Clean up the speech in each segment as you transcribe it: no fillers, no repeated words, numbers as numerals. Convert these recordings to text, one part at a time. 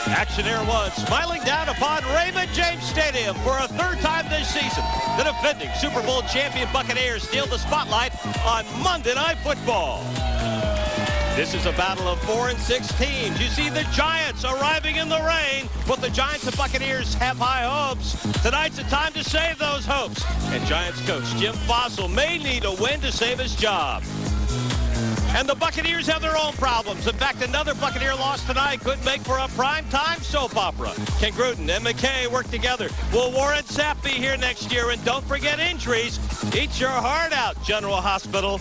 Action there was smiling down upon Raymond James Stadium for a third time this season. The defending Super Bowl champion Buccaneers steal the spotlight on Monday Night Football. This is a battle of 4 and 6 teams. You see the Giants arriving in the rain, but the Giants and Buccaneers have high hopes. Tonight's the time to save those hopes. And Giants coach Jim Fossil may need a win to save his job. And the Buccaneers have their own problems. In fact, another Buccaneer loss tonight could make for a primetime soap opera. Ken Gruden and McKay work together. Will Warren Sapp be here next year? And don't forget injuries. Eat your heart out, General Hospital.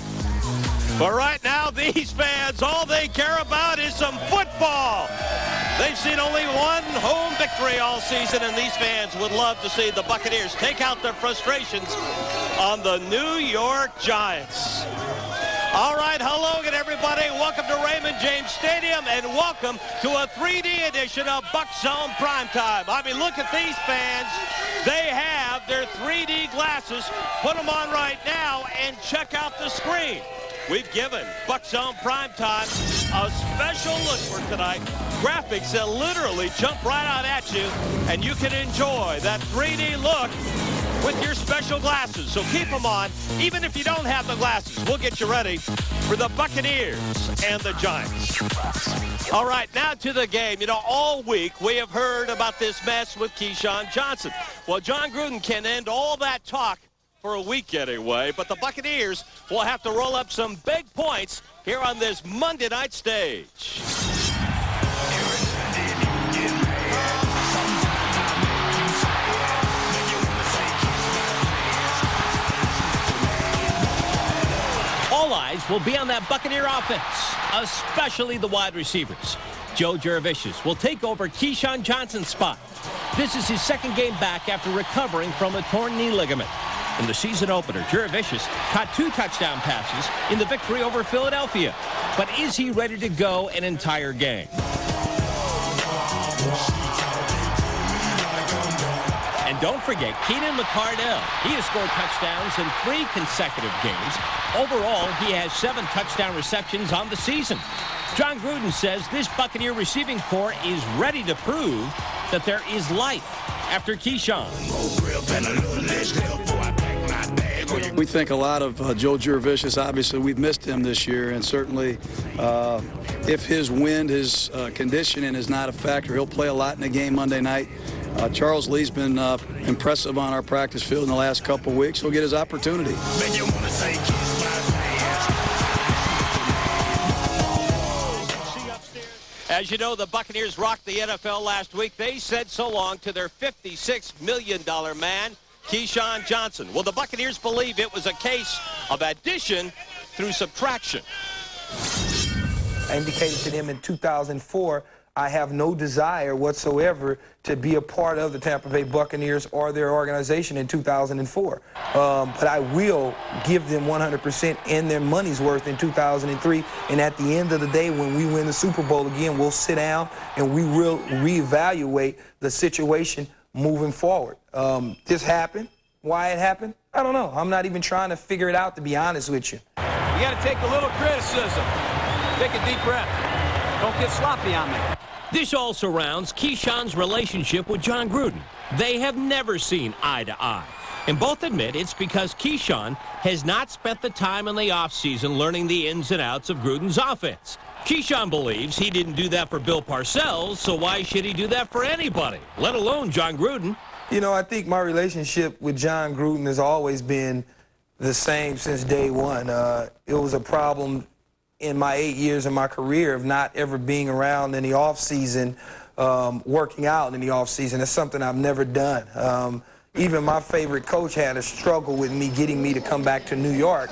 But right now, these fans, all they care about is some football. They've seen only one home victory all season, and these fans would love to see the Buccaneers take out their frustrations on the New York Giants. All right, hello again, everybody. Welcome to Raymond James Stadium, and welcome to a 3D edition of Buck Zone Primetime. I mean, look at these fans. They have their 3D glasses. Put them on right now and check out the screen. We've given Buck Zone Primetime a special look for tonight. Graphics that literally jump right out at you, and you can enjoy that 3D look with your special glasses. So keep them on. Even if you don't have the glasses, we'll get you ready for the Buccaneers and the Giants. All right, now to the game. You know, all week we have heard about this mess with Keyshawn Johnson. Well, John Gruden can end all that talk for a week anyway, but the Buccaneers will have to roll up some big points here on this Monday night stage. All eyes will be on that Buccaneer offense, especially the wide receivers. Joe Jurevicius will take over Keyshawn Johnson's spot. This is his second game back after recovering from a torn knee ligament. In the season opener, Jurevicius caught 2 touchdown passes in the victory over Philadelphia. But is he ready to go an entire game? And don't forget Keenan McCardell. He has scored touchdowns in 3 consecutive games. Overall, he has 7 touchdown receptions on the season. John Gruden says this Buccaneer receiving corps is ready to prove that there is life after Keyshawn. We think a lot of Joe Jurevicius. Obviously, we've missed him this year, and certainly if his wind, his conditioning is not a factor, he'll play a lot in the game Monday night. Charles Lee's been impressive on our practice field in the last couple of weeks. He'll get his opportunity. As you know, the Buccaneers rocked the NFL last week. They said so long to their $56 million man, Keyshawn Johnson. Well, the Buccaneers believe it was a case of addition through subtraction. I indicated to them in 2004, I have no desire whatsoever to be a part of the Tampa Bay Buccaneers or their organization in 2004. But I will give them 100% and their money's worth in 2003. And at the end of the day, when we win the Super Bowl again, we'll sit down and we will reevaluate the situation moving forward. This happened. Why it happened? I don't know. I'm not even trying to figure it out, to be honest with you. You got to take a little criticism. Take a deep breath. Don't get sloppy on me. This all surrounds Keyshawn's relationship with John Gruden. They have never seen eye to eye. And both admit it's because Keyshawn has not spent the time in the offseason learning the ins and outs of Gruden's offense. Keyshawn believes he didn't do that for Bill Parcells, so why should he do that for anybody, let alone John Gruden? You know, I think my relationship with John Gruden has always been the same since day one. It was a problem in my 8 years of my career of not ever being around in the offseason, working out in the offseason. That's something I've never done. Even my favorite coach had a struggle with me getting me to come back to New York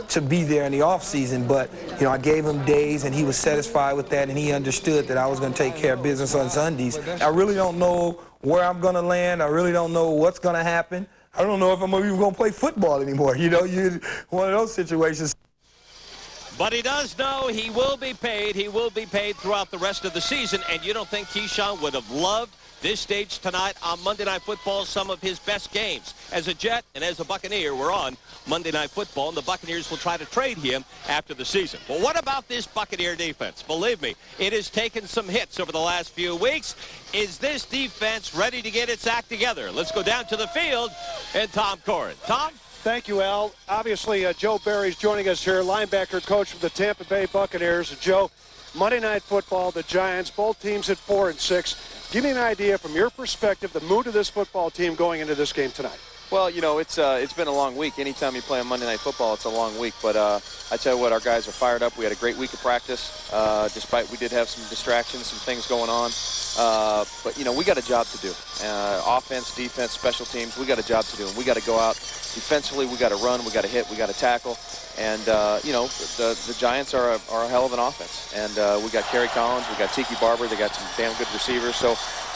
to be there in the offseason. But, you know, I gave him days, and he was satisfied with that, and he understood that I was going to take care of business on Sundays. I really don't know where I'm going to land. I really don't know what's going to happen. I don't know if I'm even going to play football anymore. You know, one of those situations. But he does know he will be paid. He will be paid throughout the rest of the season. And you don't think Keyshawn would have loved this stage tonight on Monday Night Football, some of his best games. As a Jet and as a Buccaneer, we're on Monday Night Football, and the Buccaneers will try to trade him after the season. But what about this Buccaneer defense? Believe me, it has taken some hits over the last few weeks. Is this defense ready to get its act together? Let's go down to the field and Tom Corrin. Tom? Thank you, Al. Obviously, Joe Barry's joining us here, linebacker coach of the Tampa Bay Buccaneers. Joe, Monday Night Football, the Giants, both teams at 4-6. Give me an idea from your perspective, the mood of this football team going into this game tonight. Well, you know, it's been a long week. Anytime you play on Monday Night Football, it's a long week. But I tell you what, our guys are fired up. We had a great week of practice, despite we did have some distractions, some things going on. But, you know, we got a job to do. Offense, defense, special teams, we got a job to do. And we got to go out defensively. We got to run. We got to hit. We got to tackle. And, you know, the Giants are a hell of an offense. And we got Kerry Collins. We got Tiki Barber. They got some damn good receivers. So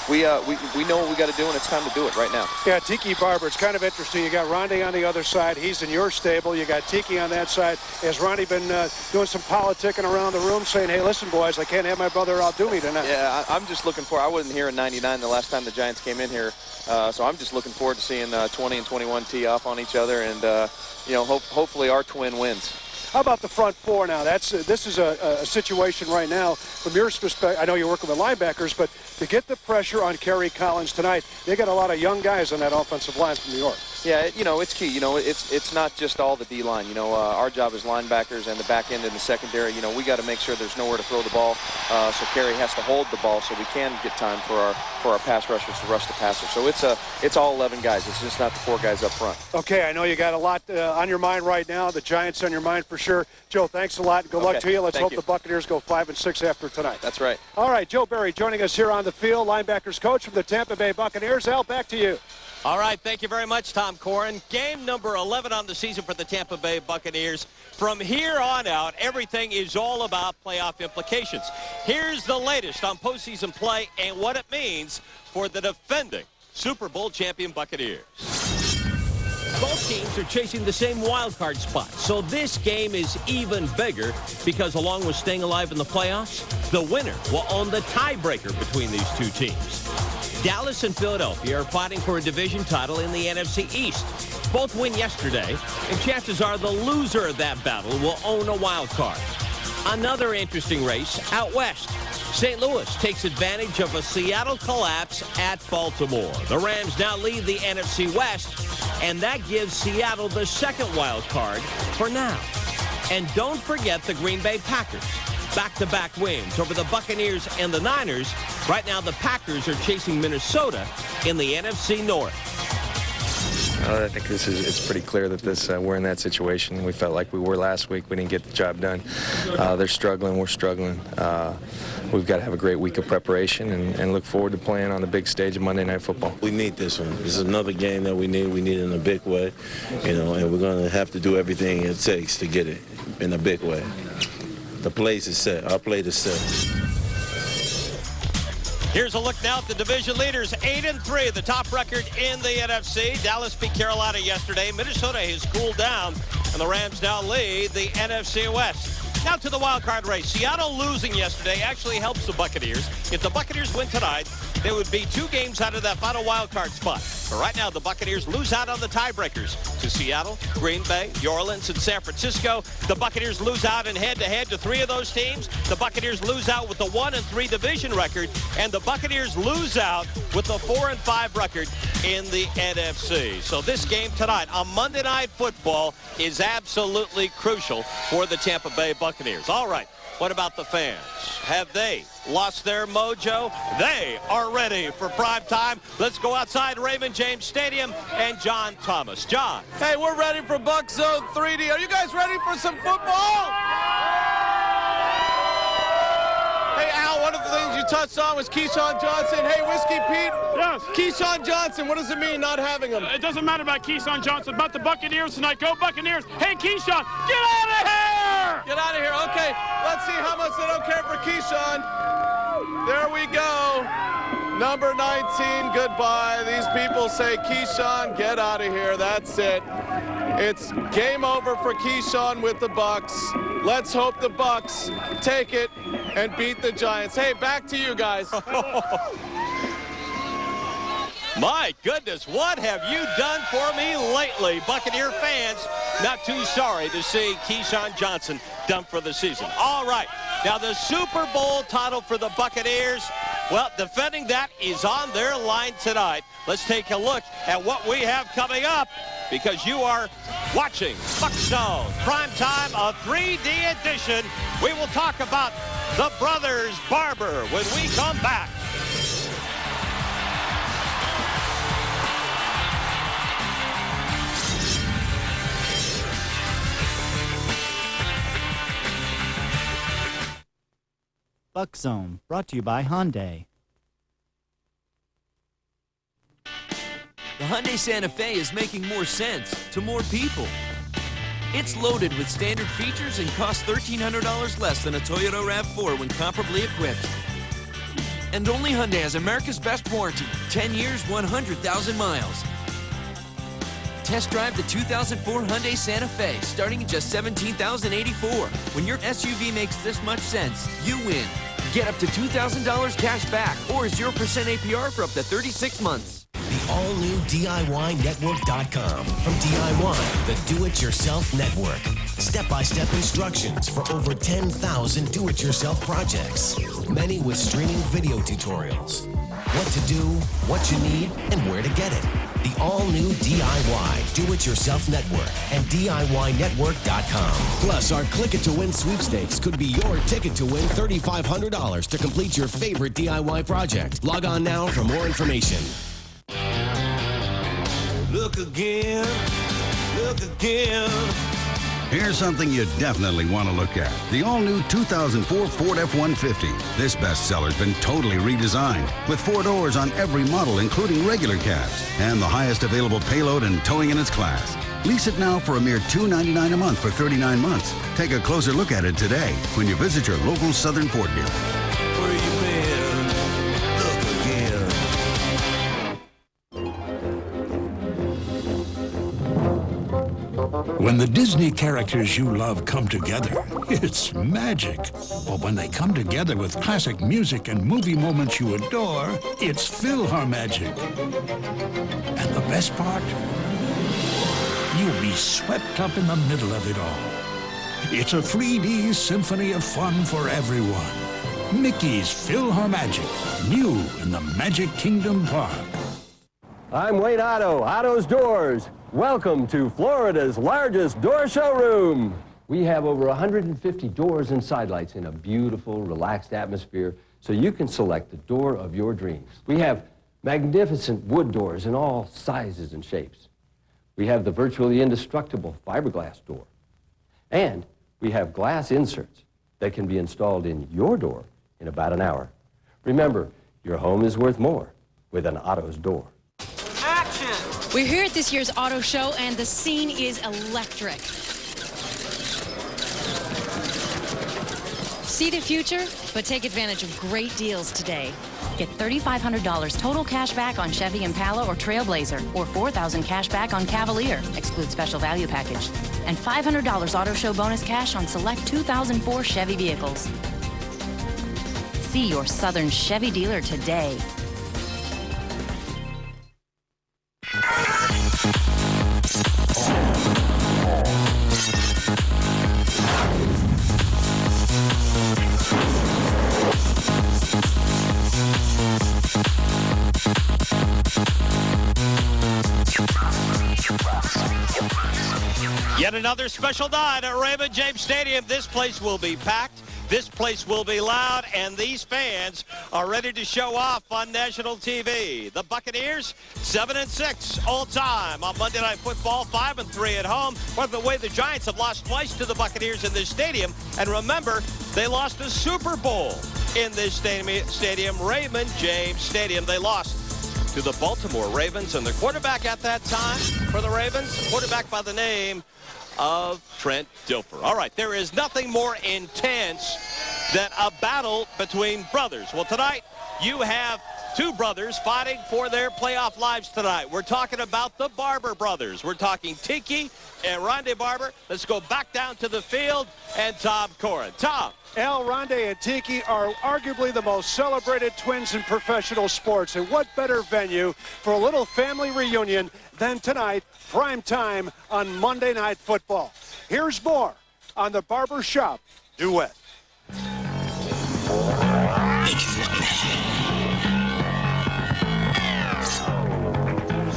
we know what we got to do, and it's time to do it right now. Yeah, Tiki Barber, it's kind of interesting. You got Ronde on the other side. He's in your stable. You got Tiki on that side. Has Ronde been doing some politicking around the room saying, hey, listen, boys, I can't have my brother outdo me tonight? Yeah, I'm just looking for, I wasn't here in 99 the last time the Giants came in here, so I'm just looking forward to seeing 20 and 21 tee off on each other, and, you know, hopefully our twin wins. How about the front four now? This is a situation right now from your perspective. I know you're working with linebackers, but to get the pressure on Kerry Collins tonight, they got a lot of young guys on that offensive line from New York. Yeah, you know, it's key. You know, it's not just all the D-line. You know, our job as linebackers and the back end and the secondary, you know, we got to make sure there's nowhere to throw the ball. So Kerry has to hold the ball so we can get time for our pass rushers to rush the passer. So it's all 11 guys. It's just not the 4 guys up front. Okay, I know you got a lot on your mind right now. The Giants on your mind for sure. Joe, thanks a lot, and good luck to you. Let's hope the Buccaneers go 5-6 after tonight. That's right. All right, Joe Barry joining us here on the field, linebackers coach from the Tampa Bay Buccaneers. Al, back to you. All right, thank you very much, Tom Corrin. Game number 11 on the season for the Tampa Bay Buccaneers. From here on out, everything is all about playoff implications. Here's the latest on postseason play and what it means for the defending Super Bowl champion Buccaneers. Both teams are chasing the same wild card spot, so this game is even bigger because along with staying alive in the playoffs, the winner will own the tiebreaker between these two teams. Dallas and Philadelphia are fighting for a division title in the NFC East. Both win yesterday, and chances are the loser of that battle will own a wild card. Another interesting race out west. St. Louis takes advantage of a Seattle collapse at Baltimore. The Rams now lead the NFC West, and that gives Seattle the second wild card for now. And don't forget the Green Bay Packers. Back-to-back wins over the Buccaneers and the Niners. Right now, the Packers are chasing Minnesota in the NFC North. I think it's pretty clear that we're in that situation. We felt like we were last week. We didn't get the job done. They're struggling. We're struggling. We've got to have a great week of preparation and look forward to playing on the big stage of Monday Night Football. We need this one. This is another game that we need. We need it in a big way, you know, and we're going to have to do everything it takes to get it in a big way. The place is set. Our plate is set. Here's a look now at the division leaders, 8-3, the top record in the NFC. Dallas beat Carolina yesterday. Minnesota has cooled down, and the Rams now lead the NFC West. Now to the wild card race. Seattle losing yesterday actually helps the Buccaneers. If the Buccaneers win tonight, they would be 2 games out of that final wild card spot. But right now, the Buccaneers lose out on the tiebreakers to Seattle, Green Bay, New Orleans, and San Francisco. The Buccaneers lose out in head-to-head to 3 of those teams. The Buccaneers lose out with a 1-3 division record, and the Buccaneers lose out with a 4-5 record in the NFC. So this game tonight on Monday Night Football is absolutely crucial for the Tampa Bay Buccaneers. All right, what about the fans? Have they lost their mojo? They are ready for prime time. Let's go outside Raymond James Stadium and John Thomas. John. Hey, we're ready for Buck Zone 3D. Are you guys ready for some football? Hey, Al, one of the things you touched on was Keyshawn Johnson. Hey, Whiskey Pete. Yes. Keyshawn Johnson, what does it mean not having him? It doesn't matter about Keyshawn Johnson, about the Buccaneers tonight. Go Buccaneers. Hey, Keyshawn, get out of here! Get out of here. Okay, let's see how much they don't care for Keyshawn. There we go. Number 19, goodbye. These people say, Keyshawn, get out of here. That's it. It's game over for Keyshawn with the Bucs. Let's hope the Bucs take it and beat the Giants. Hey, back to you guys. My goodness, what have you done for me lately? Buccaneer fans, not too sorry to see Keyshawn Johnson done for the season. All right, now the Super Bowl title for the Buccaneers, well, defending that is on their line tonight. Let's take a look at what we have coming up, because you are watching Buckstone Primetime, a 3D edition. We will talk about the Brothers Barber when we come back. Buck Zone, brought to you by Hyundai. The Hyundai Santa Fe is making more sense to more people. It's loaded with standard features and costs $1,300 less than a Toyota RAV4 when comparably equipped. And only Hyundai has America's best warranty, 10 years, 100,000 miles. Test drive the 2004 Hyundai Santa Fe, starting at just $17,084. When your SUV makes this much sense, you win. Get up to $2,000 cash back or 0% APR for up to 36 months. The all-new DIYnetwork.com. From DIY, the do-it-yourself network. Step-by-step instructions for over 10,000 do-it-yourself projects. Many with streaming video tutorials. What to do, what you need, and where to get it. The all-new DIY Do-It-Yourself Network and DIYnetwork.com. Plus, our Click It to Win sweepstakes could be your ticket to win $3,500 to complete your favorite DIY project. Log on now for more information. Look again, look again. Here's something you definitely want to look at. The all-new 2004 Ford F-150. This bestseller's been totally redesigned with 4 doors on every model, including regular cabs, and the highest available payload and towing in its class. Lease it now for a mere $299 a month for 39 months. Take a closer look at it today when you visit your local Southern Ford dealer. Where you been? Look again. When the Disney characters you love come together, it's magic. But when they come together with classic music and movie moments you adore, it's PhilharMagic. And the best part? You'll be swept up in the middle of it all. It's a 3D symphony of fun for everyone. Mickey's PhilharMagic, new in the Magic Kingdom Park. I'm Wayne Otto, Otto's Doors. Welcome to Florida's largest door showroom. We have over 150 doors and sidelights in a beautiful, relaxed atmosphere, so you can select the door of your dreams. We have magnificent wood doors in all sizes and shapes. We have the virtually indestructible fiberglass door. And we have glass inserts that can be installed in your door in about an hour. Remember, your home is worth more with an Otto's door. We're here at this year's auto show, and the scene is electric. See the future, but take advantage of great deals today. Get $3,500 total cash back on Chevy Impala or Trailblazer, or $4,000 cash back on Cavalier, exclude special value package, and $500 auto show bonus cash on select 2004 Chevy vehicles. See your Southern Chevy dealer today. Yet another special night at Raymond James Stadium. This place will be packed. This place will be loud, and these fans are ready to show off on national TV. The Buccaneers, 7-6 all time on Monday Night Football, 5-3 at home. By the way, the Giants have lost twice to the Buccaneers in this stadium. And remember, they lost the Super Bowl in this stadium, Raymond James Stadium. They lost to the Baltimore Ravens, and the quarterback at that time for the Ravens, quarterback by the name of Trent Dilfer. All right, there is nothing more intense than a battle between brothers. Well, tonight, you have two brothers fighting for their playoff lives tonight. We're talking about the Barber brothers. We're talking Tiki and Rondé Barber. Let's go back down to the field and Tom Corrin. Tom. Al, Rondé and Tiki are arguably the most celebrated twins in professional sports. And what better venue for a little family reunion than tonight, prime time on Monday Night Football. Here's more on the Barber Shop Duet.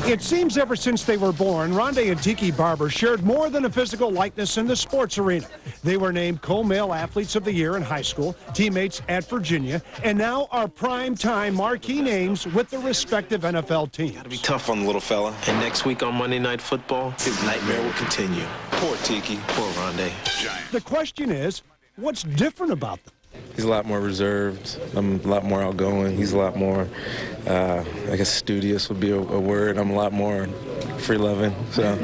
It seems ever since they were born, Rondé and Tiki Barber shared more than a physical likeness in the sports arena. They were named co-male athletes of the year in high school, teammates at Virginia, and now are prime-time marquee names with the respective NFL teams. Gotta be tough on the little fella. And next week on Monday Night Football, his nightmare will continue. Poor Tiki, poor Rondé. The question is, what's different about them? He's a lot more reserved. I'm a lot more outgoing. He's a lot more, I guess, studious would be a word. I'm a lot more free-loving. So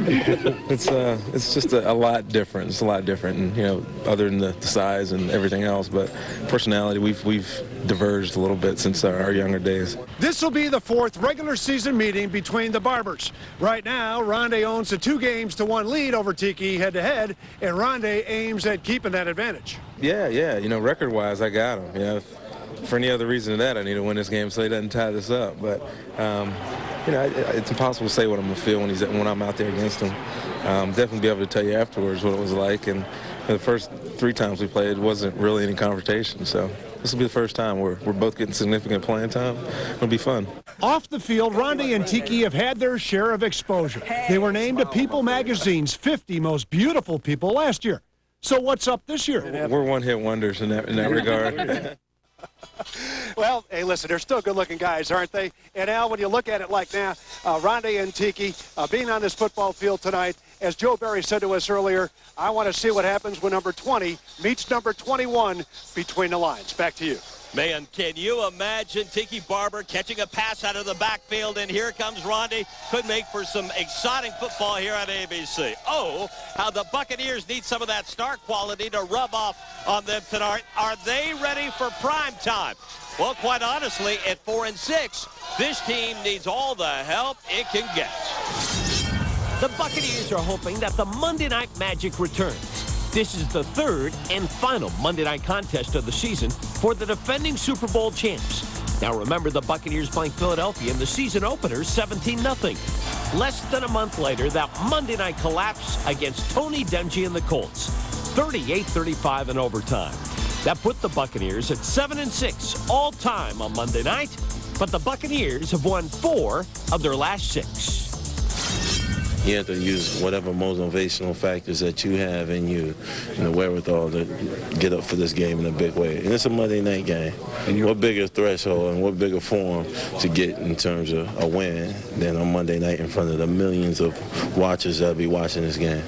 it's just a lot different. It's a lot different, and, you know, other than the size and everything else. But personality, we've diverged a little bit since our younger days. This will be the fourth regular season meeting between the Barbers. Right now, Rondé owns a 2-1 lead over Tiki head-to-head, and Rondé aims at keeping that advantage. Yeah, you know, record-wise, I got him. You know, for any other reason than that, I need to win this game so he doesn't tie this up. But, you know, it's impossible to say what I'm going to feel when I'm out there against him. Definitely be able to tell you afterwards what it was like. And the first 3 times we played, it wasn't really any confrontation. So this will be the first time we're both getting significant playing time. It'll be fun. Off the field, Rondé and Tiki have had their share of exposure. They were named to People magazine's 50 most beautiful people last year. So what's up this year? We're one-hit wonders in that regard. Well, hey, listen, they're still good-looking guys, aren't they? And, Al, when you look at it like now, Rondé and Tiki being on this football field tonight, as Joe Barry said to us earlier, I want to see what happens when number 20 meets number 21 between the lines. Back to you. Man, can you imagine Tiki Barber catching a pass out of the backfield, and here comes Rondé. Could make for some exciting football here on ABC. Oh, how the Buccaneers need some of that star quality to rub off on them tonight. Are they ready for prime time? Well, quite honestly, at 4-6, this team needs all the help it can get. The Buccaneers are hoping that the Monday Night Magic returns. This is the third and final Monday night contest of the season for the defending Super Bowl champs. Now remember, the Buccaneers playing Philadelphia in the season opener 17-0. Less than a month later, that Monday night collapse against Tony Dungy and the Colts, 38-35 in overtime. That put the Buccaneers at 7-6 all time on Monday night, but the Buccaneers have won 4 of their last 6. You have to use whatever motivational factors that you have in you and the wherewithal to get up for this game in a big way. And it's a Monday night game. And what bigger threshold and what bigger form to get in terms of a win than on Monday night in front of the millions of watchers that'll be watching this game.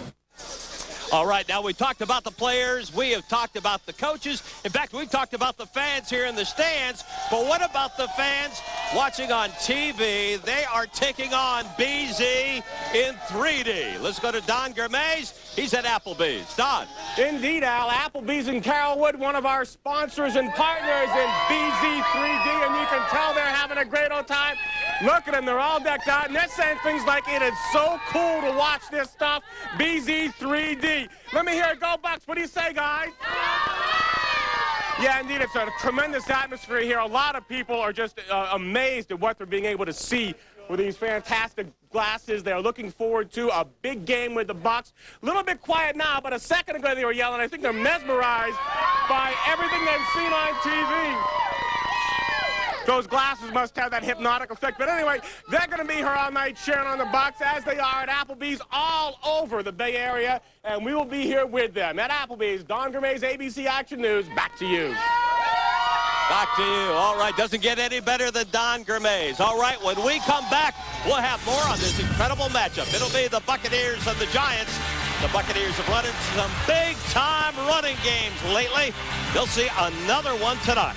All right, now we talked about the players. We have talked about the coaches. In fact, we've talked about the fans here in the stands. But what about the fans watching on TV? They are taking on BZ in 3D. Let's go to Don Gourmet. He's at Applebee's. Don. Indeed, Al. Applebee's in Carrollwood, one of our sponsors and partners in BZ 3D. And you can tell they're having a great old time. Look at them. They're all decked out. And they're saying things like, it is so cool to watch this stuff. BZ 3D. Let me hear it go, Bucks. What do you say, guys? Yeah, indeed, it's a tremendous atmosphere here. A lot of people are just amazed at what they're being able to see with these fantastic glasses. They're looking forward to a big game with the Bucks. A little bit quiet now, but a second ago they were yelling. I think they're mesmerized by everything they've seen on TV. Those glasses must have that hypnotic effect. But anyway, they're going to be here all night cheering on the Bucks, as they are at Applebee's all over the Bay Area, and we will be here with them. At Applebee's, Don Gourmet's ABC Action News. Back to you. Back to you. All right, doesn't get any better than Don Gourmet's. All right, when we come back, we'll have more on this incredible matchup. It'll be the Buccaneers and the Giants. The Buccaneers have run into some big-time running games lately. They'll see another one tonight.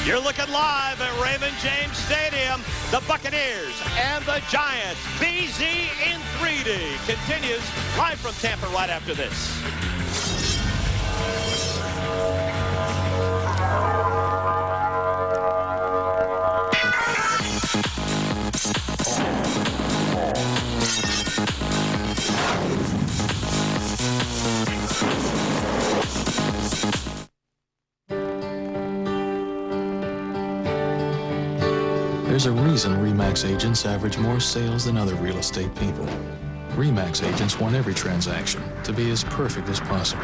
You're looking live at Raymond James Stadium. The Buccaneers and the Giants. BZ in 3D continues live from Tampa right after this. There's a reason RE/MAX agents average more sales than other real estate people. RE/MAX agents want every transaction to be as perfect as possible.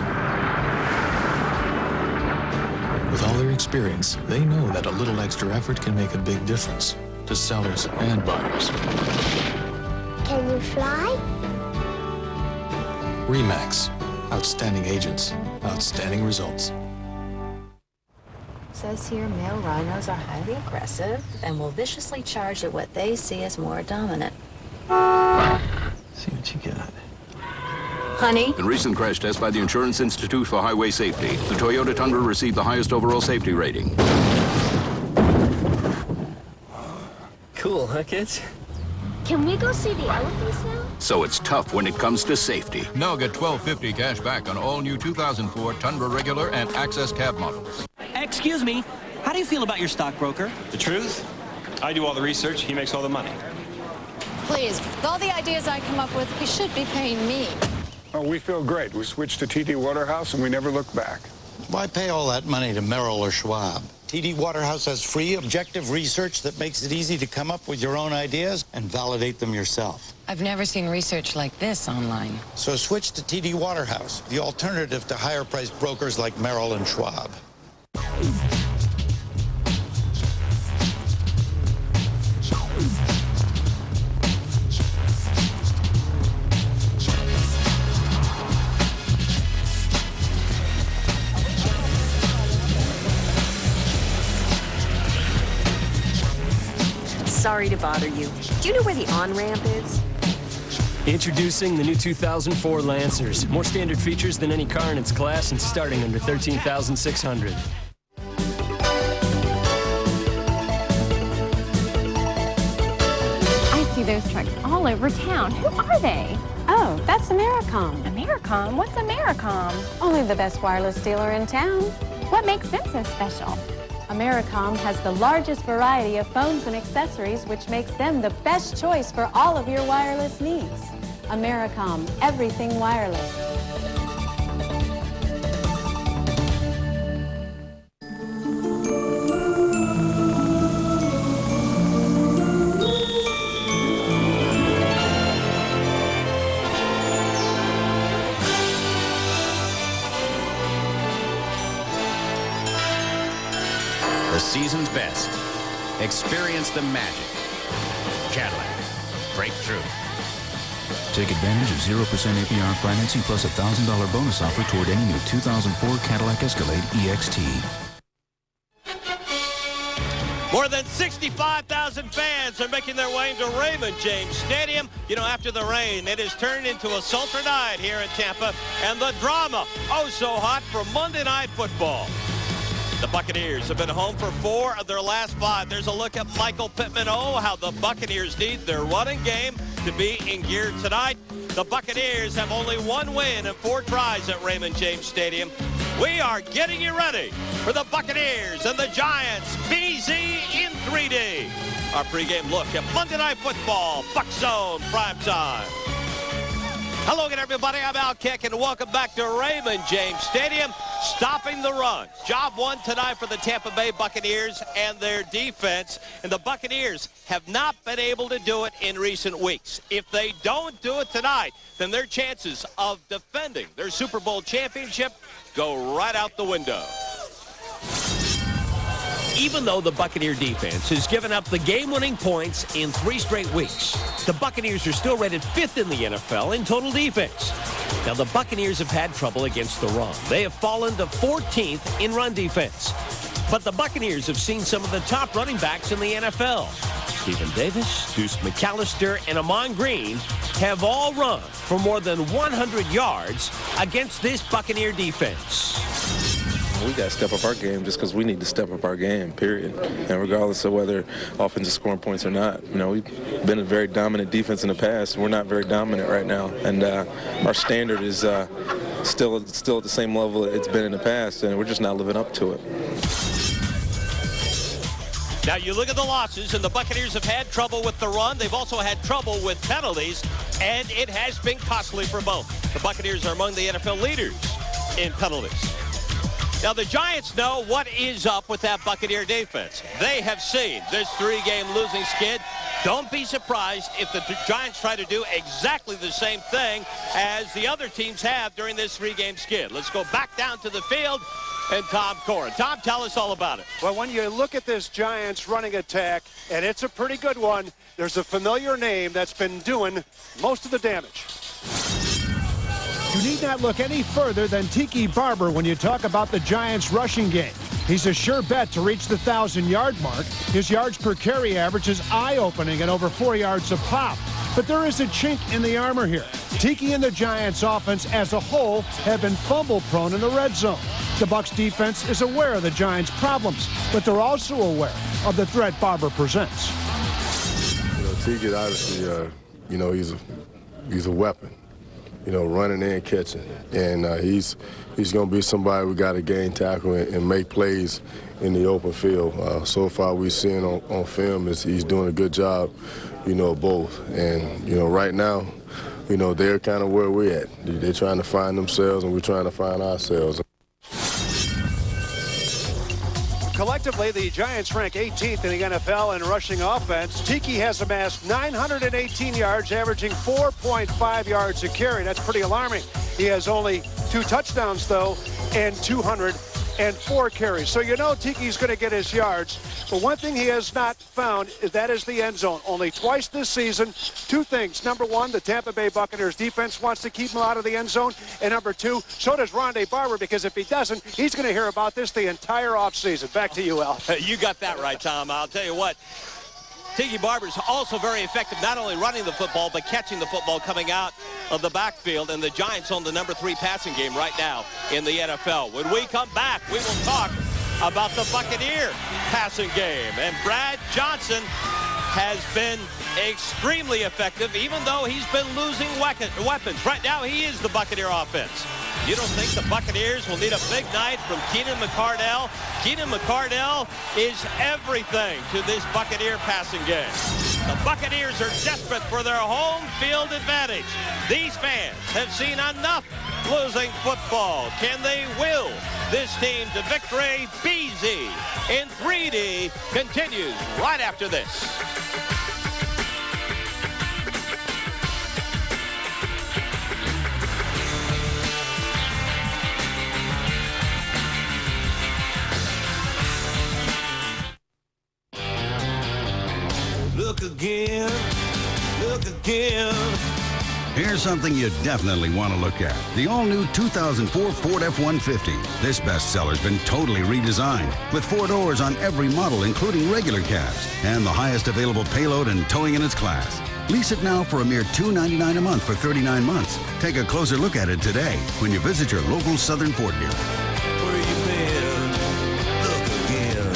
With all their experience, they know that a little extra effort can make a big difference to sellers and buyers. Can you fly? RE/MAX. Outstanding agents. Outstanding results. It says here male rhinos are highly aggressive and will viciously charge at what they see as more dominant. See what you got. Honey? In recent crash tests by the Insurance Institute for Highway Safety, the Toyota Tundra received the highest overall safety rating. Cool, huh, kids? Can we go see the elephants now? So it's tough when it comes to safety. Now get $12.50 cash back on all new 2004 Tundra regular and access cab models. Excuse me, how do you feel about your stockbroker? The truth? I do all the research, he makes all the money. Please, with all the ideas I come up with, he should be paying me. Oh, we feel great. We switched to TD Waterhouse and we never looked back. Why pay all that money to Merrill or Schwab? TD Waterhouse has free, objective research that makes it easy to come up with your own ideas and validate them yourself. I've never seen research like this online. So switch to TD Waterhouse, the alternative to higher-priced brokers like Merrill and Schwab. Sorry to bother you. Do you know where the on-ramp is? Introducing the new 2004 Lancers. More standard features than any car in its class and starting under $13,600. I see those trucks all over town. Who are they? Oh, that's Americom. Americom? What's Americom? Only the best wireless dealer in town. What makes them so special? Americom has the largest variety of phones and accessories, which makes them the best choice for all of your wireless needs. Americom, everything wireless. The season's best. Experience the magic. Cadillac. Breakthrough. Take advantage of 0% APR financing plus a $1,000 bonus offer toward any new 2004 Cadillac Escalade EXT. More than 65,000 fans are making their way to Raymond James Stadium. You know, after the rain, it has turned into a sultry night here in Tampa, and the drama, oh so hot, for Monday Night Football. The Buccaneers have been home for 4 of their last 5. There's a look at Michael Pittman. Oh, how the Buccaneers need their running game to be in gear tonight. The Buccaneers have only 1 win and 4 tries at Raymond James Stadium. We are getting you ready for the Buccaneers and the Giants. BZ in 3D. Our pregame look at Monday Night Football, Buck Zone, primetime. Hello again, everybody. I'm Al Kick, and welcome back to Raymond James Stadium. Stopping the run. Job 1 tonight for the Tampa Bay Buccaneers and their defense. And the Buccaneers have not been able to do it in recent weeks. If they don't do it tonight, then their chances of defending their Super Bowl championship go right out the window. Even though the Buccaneer defense has given up the game-winning points in 3 straight weeks, the Buccaneers are still rated 5th in the NFL in total defense. Now, the Buccaneers have had trouble against the run. They have fallen to 14th in run defense. But the Buccaneers have seen some of the top running backs in the NFL. Stephen Davis, Deuce McAllister, and Amon Green have all run for more than 100 yards against this Buccaneer defense. We got to step up our game just because we need to step up our game, period. And regardless of whether offense is scoring points or not, you know, we've been a very dominant defense in the past. We're not very dominant right now. And our standard is still at the same level it's been in the past, and we're just not living up to it. Now, you look at the losses, and the Buccaneers have had trouble with the run. They've also had trouble with penalties, and it has been costly for both. The Buccaneers are among the NFL leaders in penalties. Now, the Giants know what is up with that Buccaneer defense. They have seen this 3-game losing skid. Don't be surprised if the Giants try to do exactly the same thing as the other teams have during this 3-game skid. Let's go back down to the field and Tom Corin. Tom, tell us all about it. Well, when you look at this Giants running attack, and it's a pretty good one, there's a familiar name that's been doing most of the damage. You need not look any further than Tiki Barber when you talk about the Giants' rushing game. He's a sure bet to reach the 1,000-yard mark. His yards per carry average is eye-opening at over 4 yards a pop. But there is a chink in the armor here. Tiki and the Giants' offense as a whole have been fumble-prone in the red zone. The Bucs defense is aware of the Giants' problems, but they're also aware of the threat Barber presents. You know, Tiki obviously, you know, he's a weapon. You know, running and catching, and he's going to be somebody we got to gain tackle and make plays in the open field. So far, we've seen on film is he's doing a good job, you know, both. And you know, right now, you know, they're kind of where we're at. They're trying to find themselves, and we're trying to find ourselves. Collectively, the Giants rank 18th in the NFL in rushing offense. Tiki has amassed 918 yards, averaging 4.5 yards a carry. That's pretty alarming. He has only 2 touchdowns, though, and 204 carries. So you know Tiki's going to get his yards. But one thing he has not found, that is the end zone. Only twice this season. 2 things. Number 1, the Tampa Bay Buccaneers defense wants to keep him out of the end zone. And number 2, so does Rondé Barber, because if he doesn't, he's going to hear about this the entire offseason. Back to you, Al. You got that right, Tom. I'll tell you what. Tiki Barber's also very effective, not only running the football, but catching the football coming out of the backfield. And the Giants own the number 3 passing game right now in the NFL. When we come back, we will talk about the Buccaneer passing game. And Brad Johnson has been extremely effective, even though he's been losing weapons. Right now, he is the Buccaneer offense. You don't think the Buccaneers will need a big night from Keenan McCardell? Keenan McCardell is everything to this Buccaneer passing game. The Buccaneers are desperate for their home field advantage. These fans have seen enough losing football. Can they will this team to victory? BZ in 3D continues right after this. Look again, look again. Here's something you definitely want to look at. The all-new 2004 Ford F-150. This bestseller's been totally redesigned, with 4 doors on every model, including regular cabs, and the highest available payload and towing in its class. Lease it now for a mere $299 a month for 39 months. Take a closer look at it today when you visit your local Southern Ford dealer. Where you been? Look again.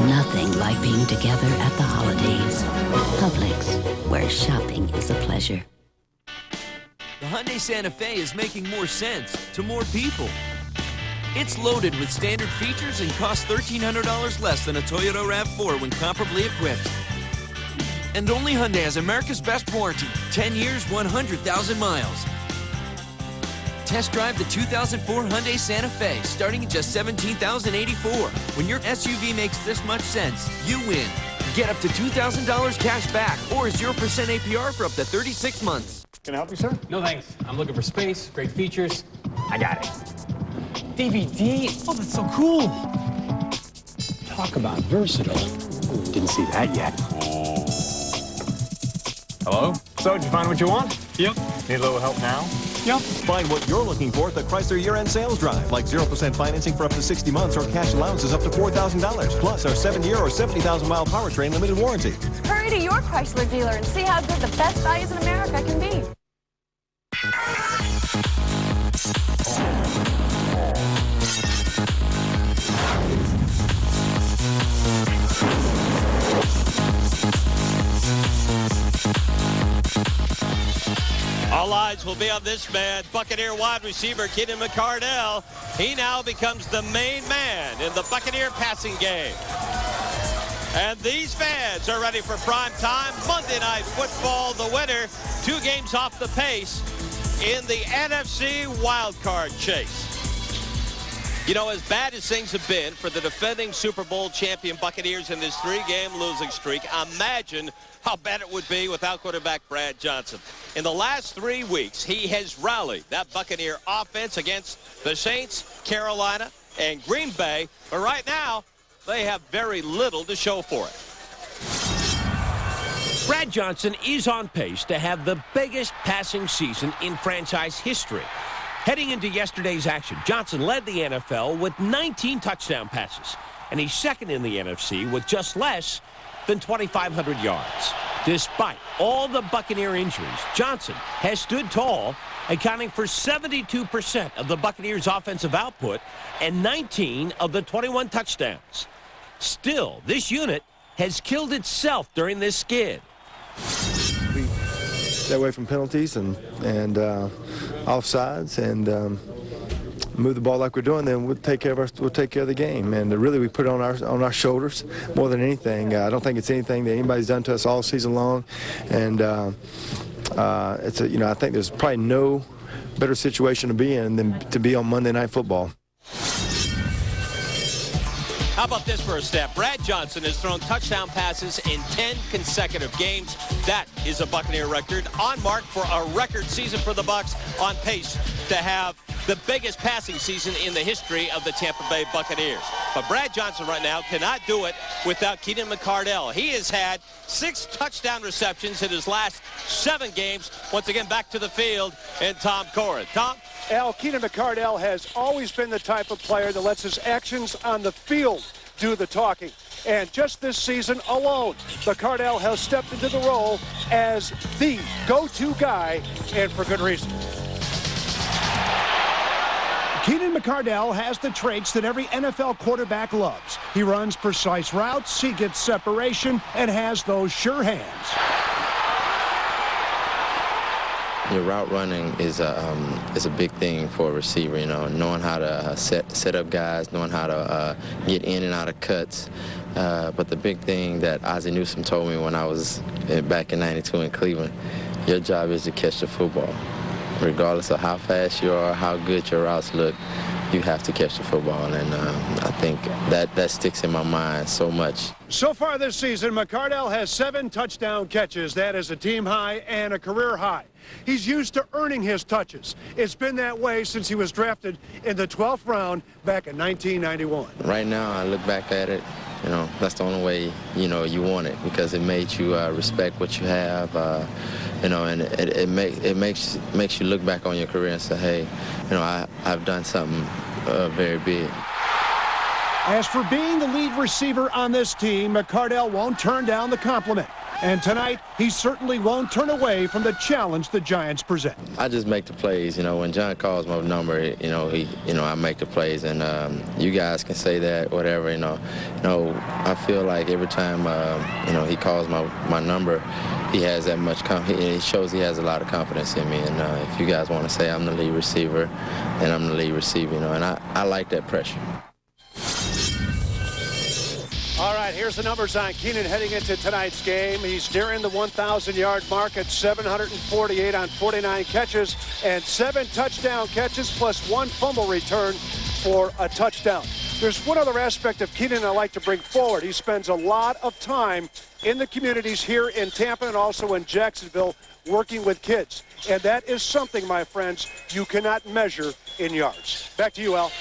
Nothing like being together at the holidays. Publix, where shopping is a pleasure. The Hyundai Santa Fe is making more sense to more people. It's loaded with standard features and costs $1,300 less than a Toyota RAV4 when comparably equipped. And only Hyundai has America's best warranty, 10 years, 100,000 miles. Test drive the 2004 Hyundai Santa Fe, starting at just $17,084. When your SUV makes this much sense, you win. Get up to $2,000 cash back or 0% APR for up to 36 months. Can I help you, sir? No thanks. I'm looking for space, great features. I got it. DVD? Oh, that's so cool. Talk about versatile. Didn't see that yet. Hello? So, did you find what you want? Yep. Need a little help now? Yep. Find what you're looking for at the Chrysler year-end sales drive, like 0% financing for up to 60 months or cash allowances up to $4,000, plus our 7-year or 70,000-mile powertrain limited warranty. Hurry to your Chrysler dealer and see how good the best values in America can be. All eyes will be on this man, Buccaneer wide receiver Keenan McCardell. He now becomes the main man in the Buccaneer passing game. And these fans are ready for prime time Monday Night Football. The winner, 2 games off the pace in the NFC wildcard chase. You know, as bad as things have been for the defending Super Bowl champion Buccaneers in this 3-game losing streak, imagine how bad it would be without quarterback Brad Johnson. In the last 3 weeks, he has rallied that Buccaneer offense against the Saints, Carolina, and Green Bay. But right now, they have very little to show for it. Brad Johnson is on pace to have the biggest passing season in franchise history. Heading into yesterday's action, Johnson led the NFL with 19 touchdown passes, and he's second in the NFC with just less than 2,500 yards. Despite all the Buccaneer injuries, Johnson has stood tall, accounting for 72% of the Buccaneers' offensive output and 19 of the 21 touchdowns. Still, this unit has killed itself during this skid. We stay away from penalties and offsides and move the ball like we're doing, then we'll take care of the game. And really, we put it on our shoulders more than anything. I don't think it's anything that anybody's done to us all season long. And it's I think there's probably no better situation to be in than to be on Monday Night Football. How about this for a stat? Brad Johnson has thrown touchdown passes in 10 consecutive games. That is a Buccaneer record. On mark for a record season for the Bucs, on pace to have the biggest passing season in the history of the Tampa Bay Buccaneers. But Brad Johnson right now cannot do it without Keenan McCardell. He has had 6 touchdown receptions in his last 7 games. Once again, back to the field, and Tom Corrin. Tom? Al, Keenan McCardell has always been the type of player that lets his actions on the field do the talking. And just this season alone, McCardell has stepped into the role as the go-to guy, and for good reason. Keenan McCardell has the traits that every NFL quarterback loves. He runs precise routes, he gets separation, and has those sure hands. Your route running is a big thing for a receiver, you know, knowing how to set up guys, knowing how to get in and out of cuts. But the big thing that Ozzie Newsome told me when I was back in '92 in Cleveland, your job is to catch the football. Regardless of how fast you are, how good your routes look, you have to catch the football. And I think that sticks in my mind so much. So far this season, McCardell has 7 touchdown catches. That is a team high and a career high. He's used to earning his touches. It's been that way since he was drafted in the 12th round back in 1991. Right now, I look back at it, you know, that's the only way, you know, you want it, because it made you respect what you have, you know, and it makes you look back on your career and say, hey, you know, I've done something very big. As for being the lead receiver on this team, McCardell won't turn down the compliment. And tonight, he certainly won't turn away from the challenge the Giants present. I just make the plays. You know, when John calls my number, I make the plays, and you guys can say that, whatever. You know, I feel like every time, he calls my number, he has that much he shows he has a lot of confidence in me. And if you guys want to say I'm the lead receiver, then I'm the lead receiver. You know, and I like that pressure. All right, here's the numbers on Keenan heading into tonight's game. He's nearing the 1,000-yard mark at 748 on 49 catches and 7 touchdown catches plus 1 fumble return for a touchdown. There's one other aspect of Keenan I like to bring forward. He spends a lot of time in the communities here in Tampa and also in Jacksonville working with kids. And that is something, my friends, you cannot measure in yards. Back to you, Al.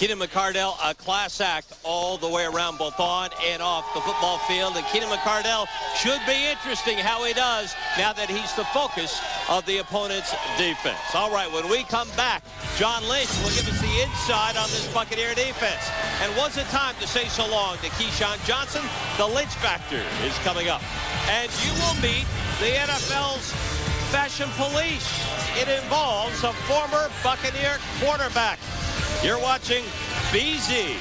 Keenan McCardell, a class act all the way around, both on and off the football field. And Keenan McCardell should be interesting how he does now that he's the focus of the opponent's defense. All right, when we come back, John Lynch will give us the inside on this Buccaneer defense. And was it time to say so long to Keyshawn Johnson? The Lynch Factor is coming up. And you will meet the NFL's Fashion Police. It involves a former Buccaneer quarterback. You're watching BZ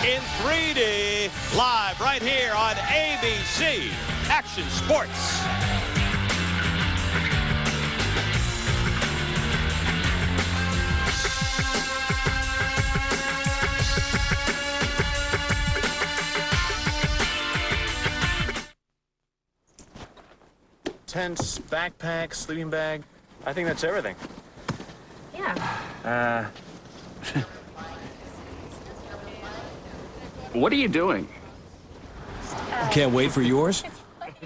in 3D live right here on ABC Action Sports. Tents, backpack, sleeping bag. I think that's everything. Yeah. What are you doing? Can't wait for yours?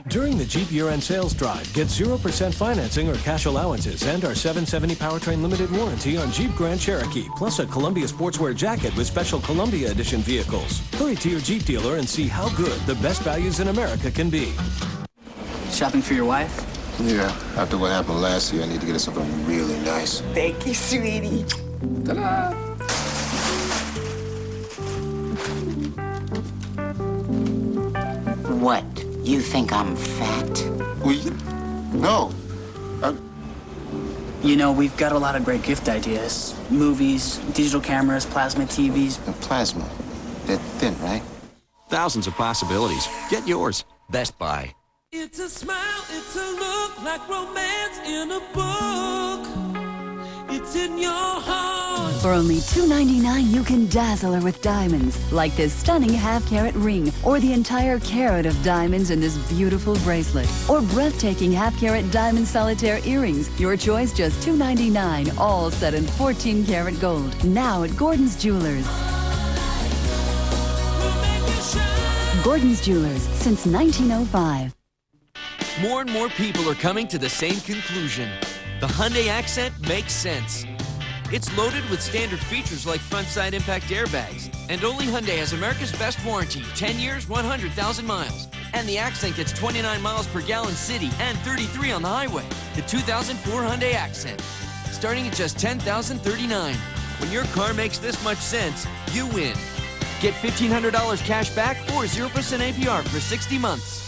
During the Jeep year-end sales drive, get 0% financing or cash allowances and our 770 Powertrain limited warranty on Jeep Grand Cherokee, plus a Columbia sportswear jacket with special Columbia edition vehicles. Hurry to your Jeep dealer and see how good the best values in America can be. Shopping for your wife? Yeah, after what happened last year, I need to get her something really nice. Thank you, sweetie. Ta-da! What? You think I'm fat? No. You know, we've got a lot of great gift ideas. Movies, digital cameras, plasma TVs. The plasma. They're thin, right? Thousands of possibilities. Get yours. Best Buy. It's a smile, it's a look like romance in a book. It's in your heart. For only $2.99, you can dazzle her with diamonds, like this stunning half-carat ring, or the entire carat of diamonds in this beautiful bracelet, or breathtaking half-carat diamond solitaire earrings. Your choice, just $2.99, all set in 14-karat gold. Now at Gordon's Jewelers. Gordon's Jewelers, since 1905. More and more people are coming to the same conclusion. The Hyundai Accent makes sense. It's loaded with standard features like front side impact airbags. And only Hyundai has America's best warranty, 10 years, 100,000 miles. And the Accent gets 29 miles per gallon city and 33 on the highway. The 2004 Hyundai Accent, starting at just $10,039. When your car makes this much sense, you win. Get $1,500 cash back or 0% APR for 60 months.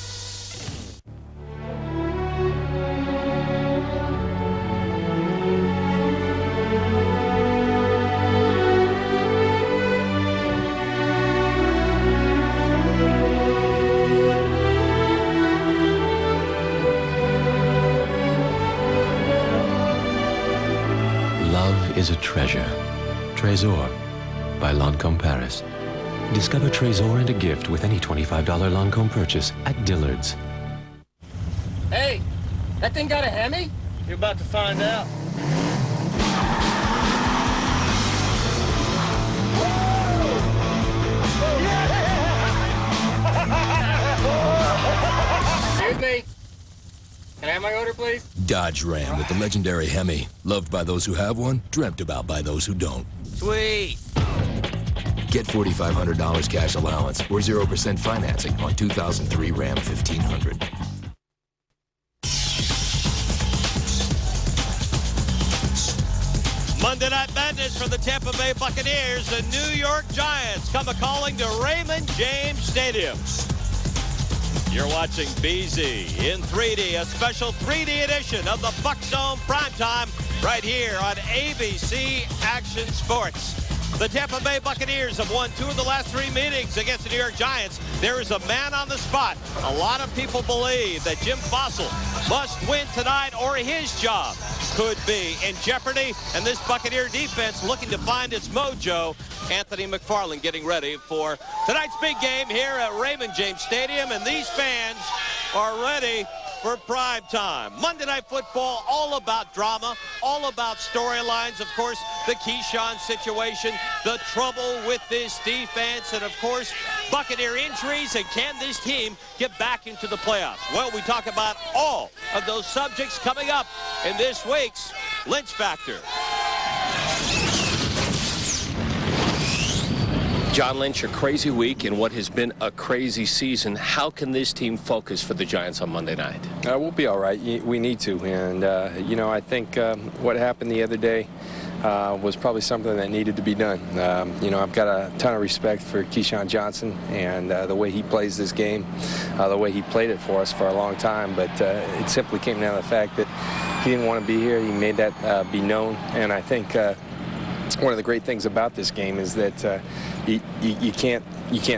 Love is a treasure. Trésor by Lancôme Paris. Discover Trésor and a gift with any $25 Lancôme purchase at Dillard's. Hey, that thing got a Hemi? You're about to find out. Excuse me. Can I have my order, please? Dodge Ram with the legendary Hemi. Loved by those who have one, dreamt about by those who don't. Sweet. Get $4,500 cash allowance or 0% financing on 2003 Ram 1500. Monday Night Madness for the Tampa Bay Buccaneers. The New York Giants come a-calling to Raymond James Stadium. You're watching BZ in 3D, a special 3D edition of the Buck Zone Primetime right here on ABC Action Sports. The Tampa Bay Buccaneers have won 2 of the last 3 meetings against the New York Giants. There is a man on the spot. A lot of people believe that Jim Fossil must win tonight or his job could be in jeopardy. And this Buccaneer defense looking to find its mojo. Anthony McFarland getting ready for tonight's big game here at Raymond James Stadium. And these fans are ready for prime time. Monday Night Football, all about drama, all about storylines. Of course, the Keyshawn situation, the trouble with this defense, and of course, Buccaneer injuries, and can this team get back into the playoffs? Well, we talk about all of those subjects coming up in this week's Lynch Factor. John Lynch, a crazy week in what has been a crazy season. How can this team focus for the Giants on Monday night? We'll be all right. We need to. And, I think what happened the other day was probably something that needed to be done. I've got a ton of respect for Keyshawn Johnson and the way he plays this game, the way he played it for us for a long time. But it simply came down to the fact that he didn't want to be here. He made that be known. And I think one of the great things about this game is that you can't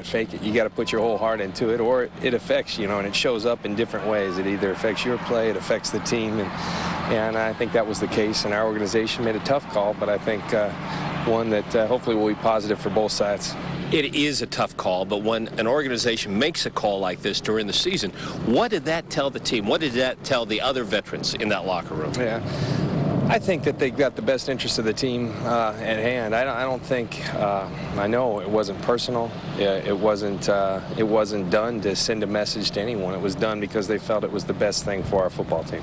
fake it. You got to put your whole heart into it, or it affects you, and it shows up in different ways. It either affects your play, it affects the team, and I think that was the case. And our organization made a tough call, but I think one that hopefully will be positive for both sides. It is a tough call, but when an organization makes a call like this during the season, what did that tell the team? What did that tell the other veterans in that locker room? Yeah. I think that they got the best interest of the team at hand. I don't think, I know it wasn't personal. It wasn't done to send a message to anyone. It was done because they felt it was the best thing for our football team.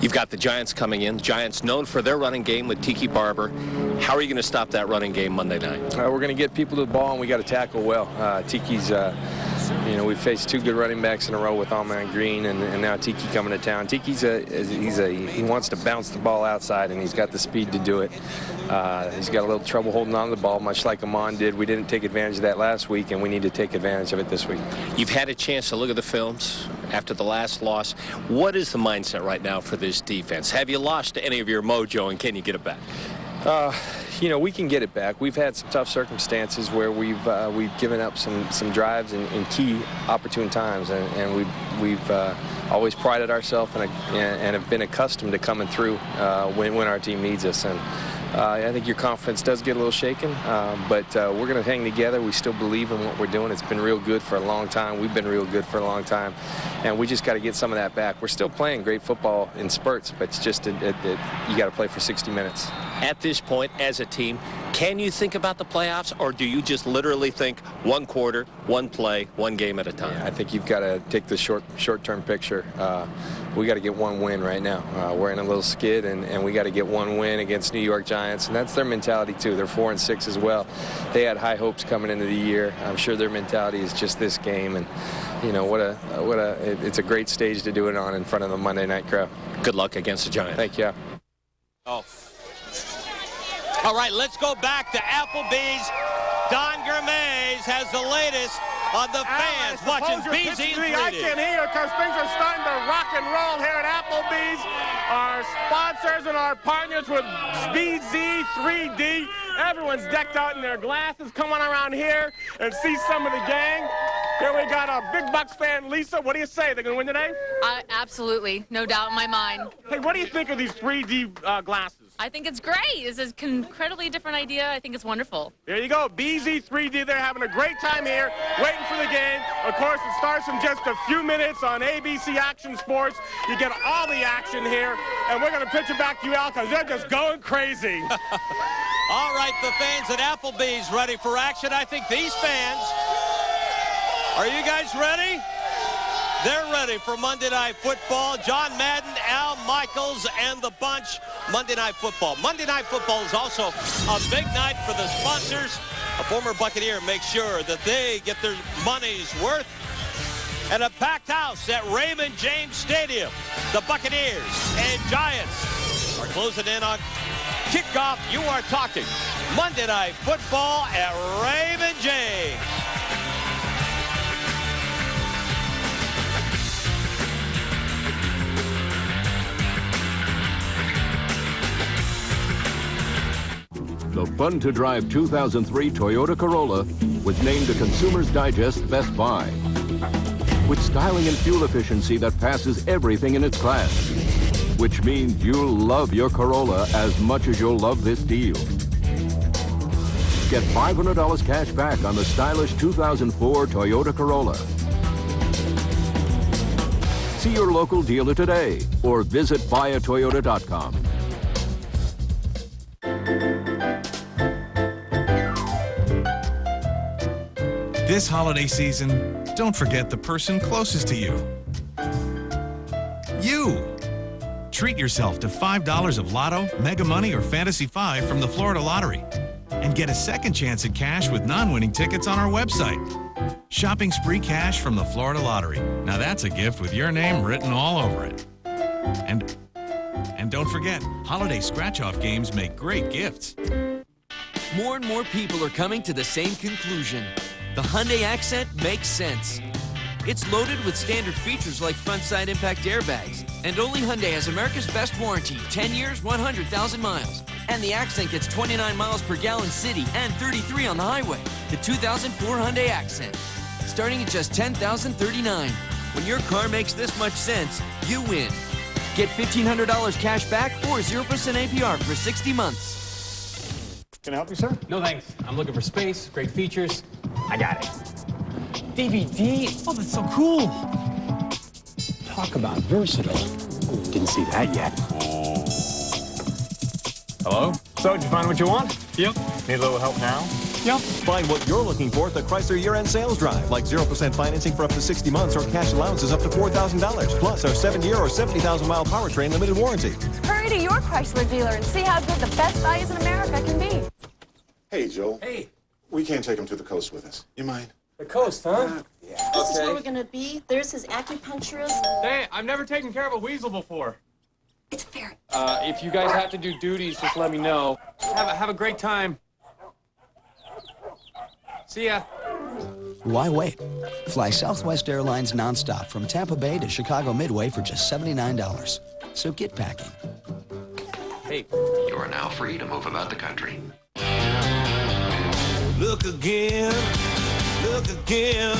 You've got the Giants coming in. Giants known for their running game with Tiki Barber. How are you going to stop that running game Monday night? We're going to get people to the ball, and we got to tackle well. Tiki's, we faced two good running backs in a row with Alman Green, and now Tiki coming to town. Tiki's he wants to bounce the ball outside, and he's got the speed to do it. He's got a little trouble holding on to the ball, much like Amon did. We didn't take advantage of that last week, and we need to take advantage of it this week. You've had a chance to look at the films after the last loss. What is the mindset right now for this defense? Have you lost any of your mojo, and can you get it back? We can get it back. We've had some tough circumstances where we've given up some drives in key opportune times, and we've always prided ourselves and have been accustomed to coming through when our team needs us. And I think your confidence does get a little shaken, but we're going to hang together. We still believe in what we're doing. It's been real good for a long time. We've been real good for a long time, and we just got to get some of that back. We're still playing great football in spurts, but it's just you got to play for 60 minute. At this point, as a team, can you think about the playoffs, or do you just literally think one quarter, one play, one game at a time? Yeah, I think you've got to take the short-term picture. We got to get one win right now. We're in a little skid, and we got to get one win against New York Giants, and that's their mentality too. They're 4-6 as well. They had high hopes coming into the year. I'm sure their mentality is just this game, and it's a great stage to do it on in front of the Monday night crowd. Good luck against the Giants. Thank you. Oh. All right, let's go back to Applebee's. Don Germaze has the latest on the fans watching BZ 3D. I can hear because things are starting to rock and roll here at Applebee's. Our sponsors and our partners with BZ 3D. Everyone's decked out in their glasses. Come on around here and see some of the gang. Here we got a Big Bucks fan, Lisa. What do you say? They're going to win today? Absolutely. No doubt in my mind. Hey, what do you think of these 3D glasses? I think it's great. It's an incredibly different idea. I think it's wonderful. There you go. BZ 3D. They're having a great time here, waiting for the game. Of course, it starts in just a few minutes on ABC Action Sports. You get all the action here, and we're going to pitch it back to you, Al, because they're just going crazy. All right, the fans at Applebee's ready for action. I think these fans, are you guys ready? They're ready for Monday Night Football. John Madden, Al Michaels, and the bunch. Monday Night Football. Monday Night Football is also a big night for the sponsors. A former Buccaneer makes sure that they get their money's worth. And a packed house at Raymond James Stadium. The Buccaneers and Giants are closing in on kickoff. You are talking Monday Night Football at Raymond James. The fun-to-drive 2003 Toyota Corolla was named a Consumer's Digest Best Buy. With styling and fuel efficiency that passes everything in its class. Which means you'll love your Corolla as much as you'll love this deal. Get $500 cash back on the stylish 2004 Toyota Corolla. See your local dealer today or visit buyatoyota.com. This holiday season, don't forget the person closest to you. You! Treat yourself to $5 of Lotto, Mega Money, or Fantasy 5 from the Florida Lottery. And get a second chance at cash with non-winning tickets on our website. Shopping spree cash from the Florida Lottery. Now that's a gift with your name written all over it. And don't forget, holiday scratch-off games make great gifts. More and more people are coming to the same conclusion. The Hyundai Accent makes sense. It's loaded with standard features like front side impact airbags. And only Hyundai has America's best warranty, 10 years, 100,000 miles. And the Accent gets 29 miles per gallon city and 33 on the highway. The 2004 Hyundai Accent, starting at just $10,039. When your car makes this much sense, you win. Get $1,500 cash back or 0% APR for 60 months. Can I help you, sir? No thanks. I'm looking for space, great features. I got it. DVD? Oh, that's so cool. Talk about versatile. Didn't see that yet. Hello? So, did you find what you want? Yep. Need a little help now? Yep. Find what you're looking for at the Chrysler year-end sales drive, like 0% financing for up to 60 months or cash allowances up to $4,000, plus our 7-year or 70,000-mile powertrain limited warranty. Hurry to your Chrysler dealer and see how good the best values in America can be. Hey, Joe. Hey. We can't take him to the coast with us. You mind? The coast, huh? Yeah. This is where we're gonna be. There's his acupuncturist. Hey, I've never taken care of a weasel before. It's a ferret. If you guys have to do duties, just let me know. Have a great time. See ya. Why wait? Fly Southwest Airlines nonstop from Tampa Bay to Chicago Midway for just $79. So get packing. Hey. You are now free to move about the country. Look again, look again.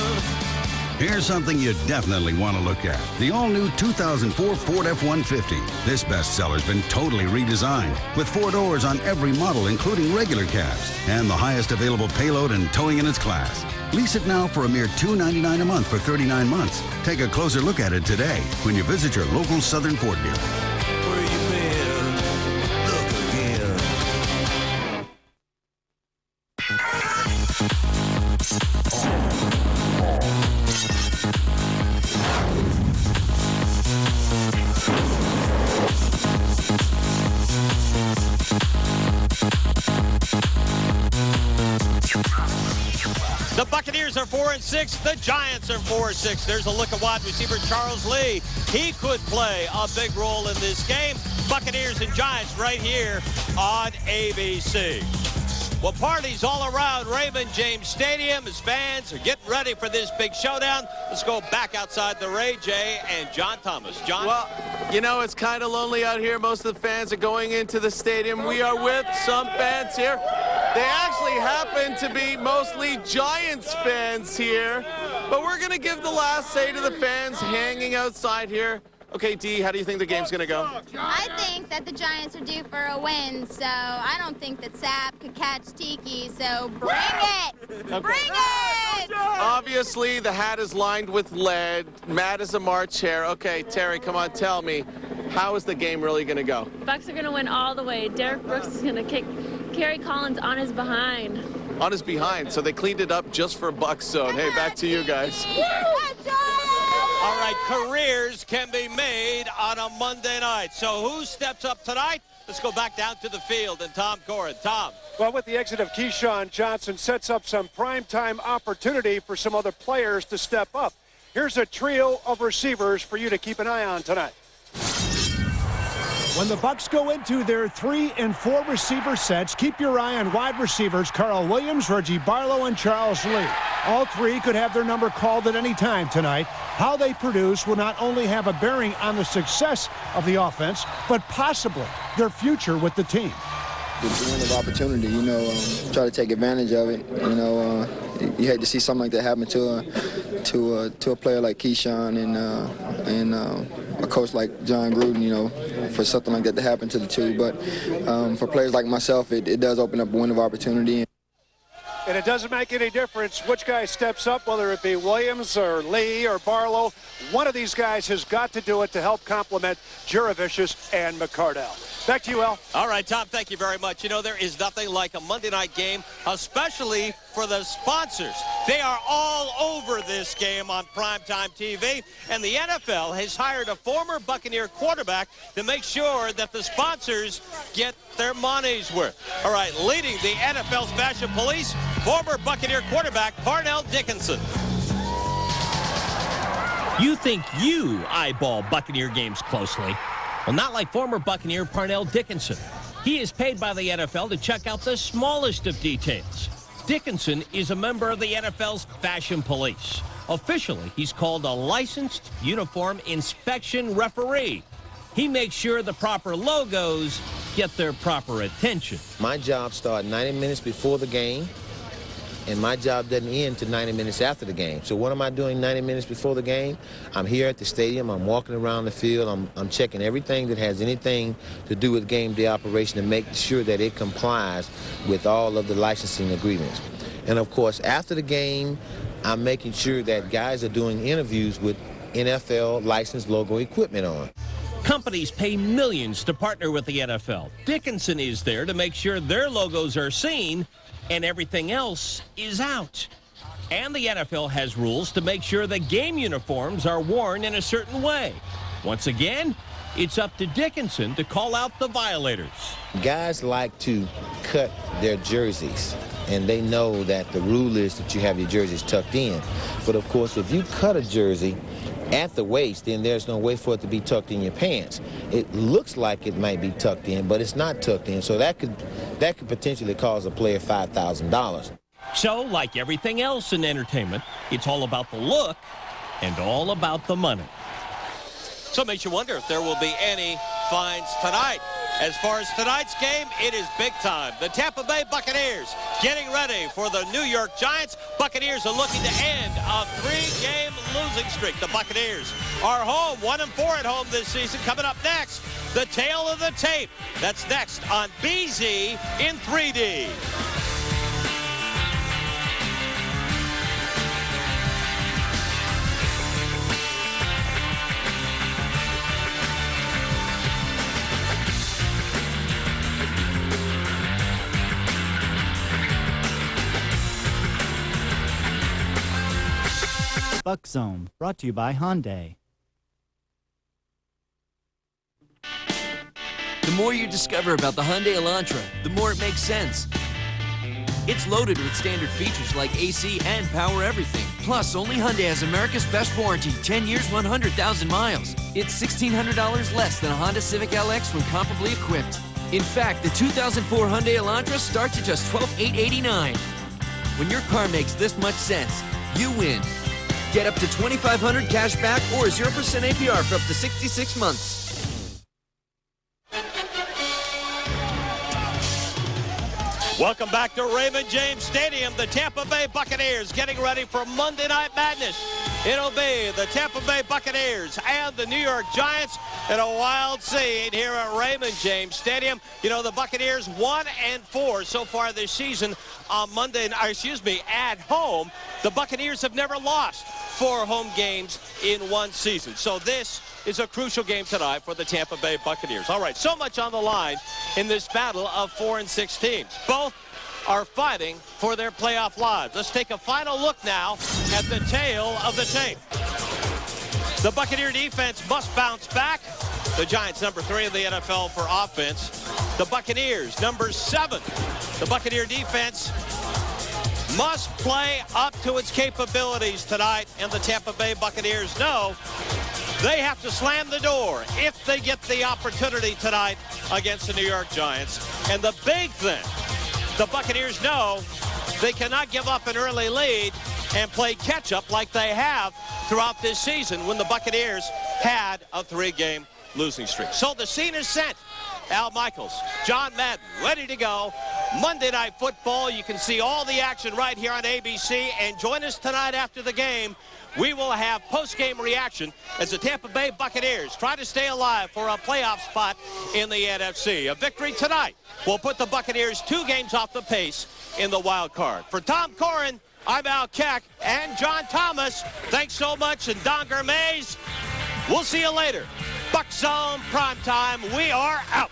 Here's something you definitely want to look at. The all-new 2004 Ford F-150. This bestseller's been totally redesigned, with 4 doors on every model, including regular cabs, and the highest available payload and towing in its class. Lease it now for a mere $299 a month for 39 months. Take a closer look at it today when you visit your local Southern Ford dealer. Where you been? Look again. The Buccaneers are 4-6. The Giants are 4-6. There's a look at wide receiver Charles Lee. He could play a big role in this game. Buccaneers and Giants right here on ABC. Well, parties all around Raymond James Stadium as fans are getting ready for this big showdown. Let's go back outside the Ray J and John Thomas. John? Well, you know, it's kind of lonely out here. Most of the fans are going into the stadium. We are with some fans here. They actually happen to be mostly Giants fans here. But we're going to give the last say to the fans hanging outside here. Okay, Dee, how do you think the game's going to go? I think that the Giants are due for a win, so I don't think that Sap could catch Tiki, so bring it! Okay. Bring it! Obviously, the hat is lined with lead. Matt is a March hare. Okay, Terry, come on, tell me, how is the game really going to go? Bucks are going to win all the way. Derek Brooks is going to kick Kerry Collins on his behind. On his behind, so they cleaned it up just for Bucks zone. Hey, back to you guys. All right, careers can be made on a Monday night. So who steps up tonight? Let's go back down to the field and Tom Corrin. Tom. Well, with the exit of Keyshawn Johnson, sets up some primetime opportunity for some other players to step up. Here's a trio of receivers for you to keep an eye on tonight. When the Bucks go into their 3 and 4 receiver sets, keep your eye on wide receivers Carl Williams, Reggie Barlow, and Charles Lee. All 3 could have their number called at any time tonight. How they produce will not only have a bearing on the success of the offense, but possibly their future with the team. It's a window of opportunity, you know, try to take advantage of it. You know, you hate to see something like that happen to a player like Keyshawn and a coach like John Gruden, you know, for something like that to happen to the two. But for players like myself, it does open up a window of opportunity. And it doesn't make any difference which guy steps up, whether it be Williams or Lee or Barlow. One of these guys has got to do it to help complement Juravicius and McCardell. Back to you, Al. All right, Tom, thank you very much. You know, there is nothing like a Monday night game, especially for the sponsors. They are all over this game on primetime TV, and the NFL has hired a former Buccaneer quarterback to make sure that the sponsors get their money's worth. All right, leading the NFL's fashion police, former Buccaneer quarterback Parnell Dickinson. You think you eyeball Buccaneer games closely. Well, not like former Buccaneer Parnell Dickinson. He is paid by the NFL to check out the smallest of details. Dickinson is a member of the NFL's fashion police. Officially, he's called a licensed uniform inspection referee. He makes sure the proper logos get their proper attention. My job starts 90 minutes before the game, and my job doesn't end to 90 minutes after the game. So what am I doing 90 minutes before the game? I'm here at the stadium. I'm walking around the field. I'm checking everything that has anything to do with game day operation to make sure that it complies with all of the licensing agreements. And, of course, after the game, I'm making sure that guys are doing interviews with NFL licensed logo equipment on. Companies pay millions to partner with the NFL. Dickinson is there to make sure their logos are seen and everything else is out. And the NFL has rules to make sure the game uniforms are worn in a certain way. Once again, it's up to Dickinson to call out the violators. Guys like to cut their jerseys, and they know that the rule is that you have your jerseys tucked in. But of course, if you cut a jersey at the waist, then there's no way for it to be tucked in your pants. It looks like it might be tucked in, but it's not tucked in, so that could potentially cause a player $5,000. So, like everything else in entertainment, it's all about the look and all about the money. So it makes you wonder if there will be any fines tonight. As far as tonight's game, it is big time. The Tampa Bay Buccaneers getting ready for the New York Giants. Buccaneers are looking to end a 3-game losing streak. The Buccaneers are home, 1-4 at home this season. Coming up next, the tale of the tape. That's next on BZ in 3D. Buck Zone, brought to you by Hyundai. The more you discover about the Hyundai Elantra, the more it makes sense. It's loaded with standard features like AC and power everything. Plus, only Hyundai has America's best warranty, 10 years, 100,000 miles. It's $1,600 less than a Honda Civic LX when comparably equipped. In fact, the 2004 Hyundai Elantra starts at just $12,889. When your car makes this much sense, you win. Get up to $2,500 cash back or 0% APR for up to 66 months. Welcome back to Raymond James Stadium. The Tampa Bay Buccaneers getting ready for Monday Night Madness. It'll be the Tampa Bay Buccaneers and the New York Giants in a wild scene here at Raymond James Stadium. You know, the Buccaneers 1-4 so far this season on at home. The Buccaneers have never lost 4 home games in one season. So this is a crucial game tonight for the Tampa Bay Buccaneers. All right, so much on the line in this battle of 4 and 6 teams. Both are fighting for their playoff lives. Let's take a final look now at the tale of the tape. The Buccaneer defense must bounce back. The Giants, number 3 in the NFL for offense. The Buccaneers, number 7. The Buccaneer defense must play up to its capabilities tonight, and the Tampa Bay Buccaneers know they have to slam the door if they get the opportunity tonight against the New York Giants. And the big thing, the Buccaneers know they cannot give up an early lead and play catch-up like they have throughout this season when the Buccaneers had a 3-game losing streak. So the scene is set. Al Michaels, John Madden, ready to go. Monday Night Football. You can see all the action right here on ABC. And join us tonight after the game. We will have post-game reaction as the Tampa Bay Buccaneers try to stay alive for a playoff spot in the NFC. A victory tonight will put the Buccaneers 2 games off the pace in the wild card. For Tom Corrin, I'm Al Keck and John Thomas. Thanks so much. And Don Gourmet, we'll see you later. Buck Zone Primetime. We are out.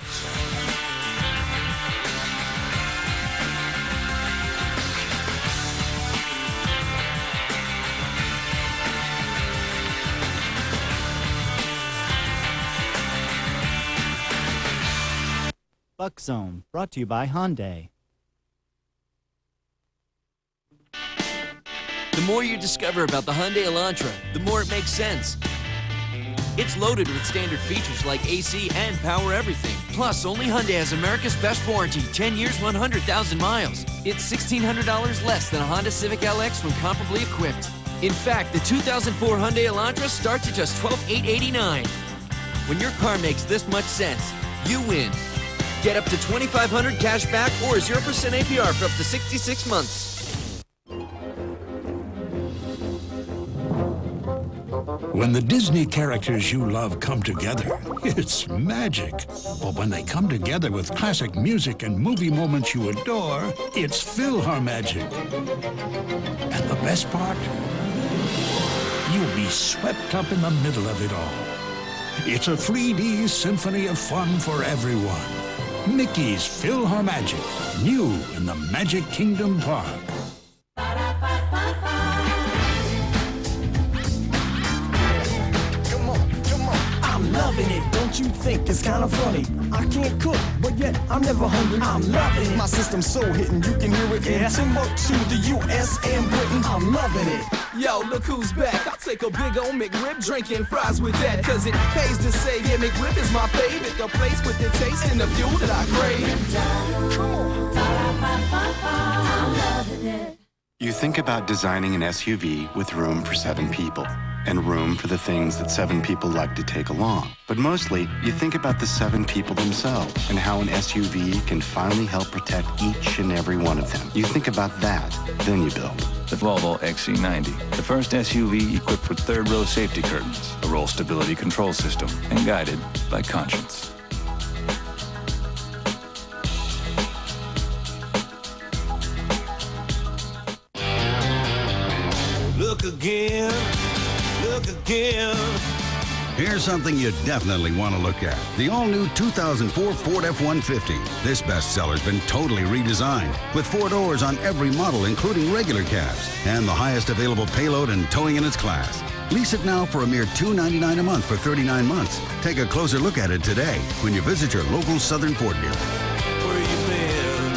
Buck Zone, brought to you by Hyundai. The more you discover about the Hyundai Elantra, the more it makes sense. It's loaded with standard features like AC and power everything. Plus, only Hyundai has America's best warranty, 10 years, 100,000 miles. It's $1,600 less than a Honda Civic LX when comparably equipped. In fact, the 2004 Hyundai Elantra starts at just $12,889. When your car makes this much sense, you win. Get up to $2,500 cash back or 0% APR for up to 66 months. When the Disney characters you love come together, it's magic. But when they come together with classic music and movie moments you adore, it's PhilharMagic. And the best part? You'll be swept up in the middle of it all. It's a 3D symphony of fun for everyone. Mickey's PhilharMagic, new in the Magic Kingdom Park. I'm loving it, don't you think it's kind of funny? I can't cook, but yet I'm never hungry. I'm loving it. My system's so hitting, you can hear it in Timbuktu, the U.S. and Britain. I'm loving it. Yo, look who's back. I'll take a big old McRib, drinking fries with that. Cause it pays to say, yeah, McRib is my favorite. The place with the taste and the fuel that I crave. I'm loving it. You think about designing an SUV with room for 7 people and room for the things that 7 people like to take along. But mostly, you think about the 7 people themselves and how an SUV can finally help protect each and every one of them. You think about that, then you build. The Volvo XC90, the first SUV equipped with third-row safety curtains, a roll stability control system, and guided by conscience. Look again, look again. Here's something you definitely want to look at. The all-new 2004 Ford F-150. This bestseller's been totally redesigned with 4 doors on every model, including regular cabs, and the highest available payload and towing in its class. Lease it now for a mere $299 a month for 39 months. Take a closer look at it today when you visit your local Southern Ford dealer. Where you been?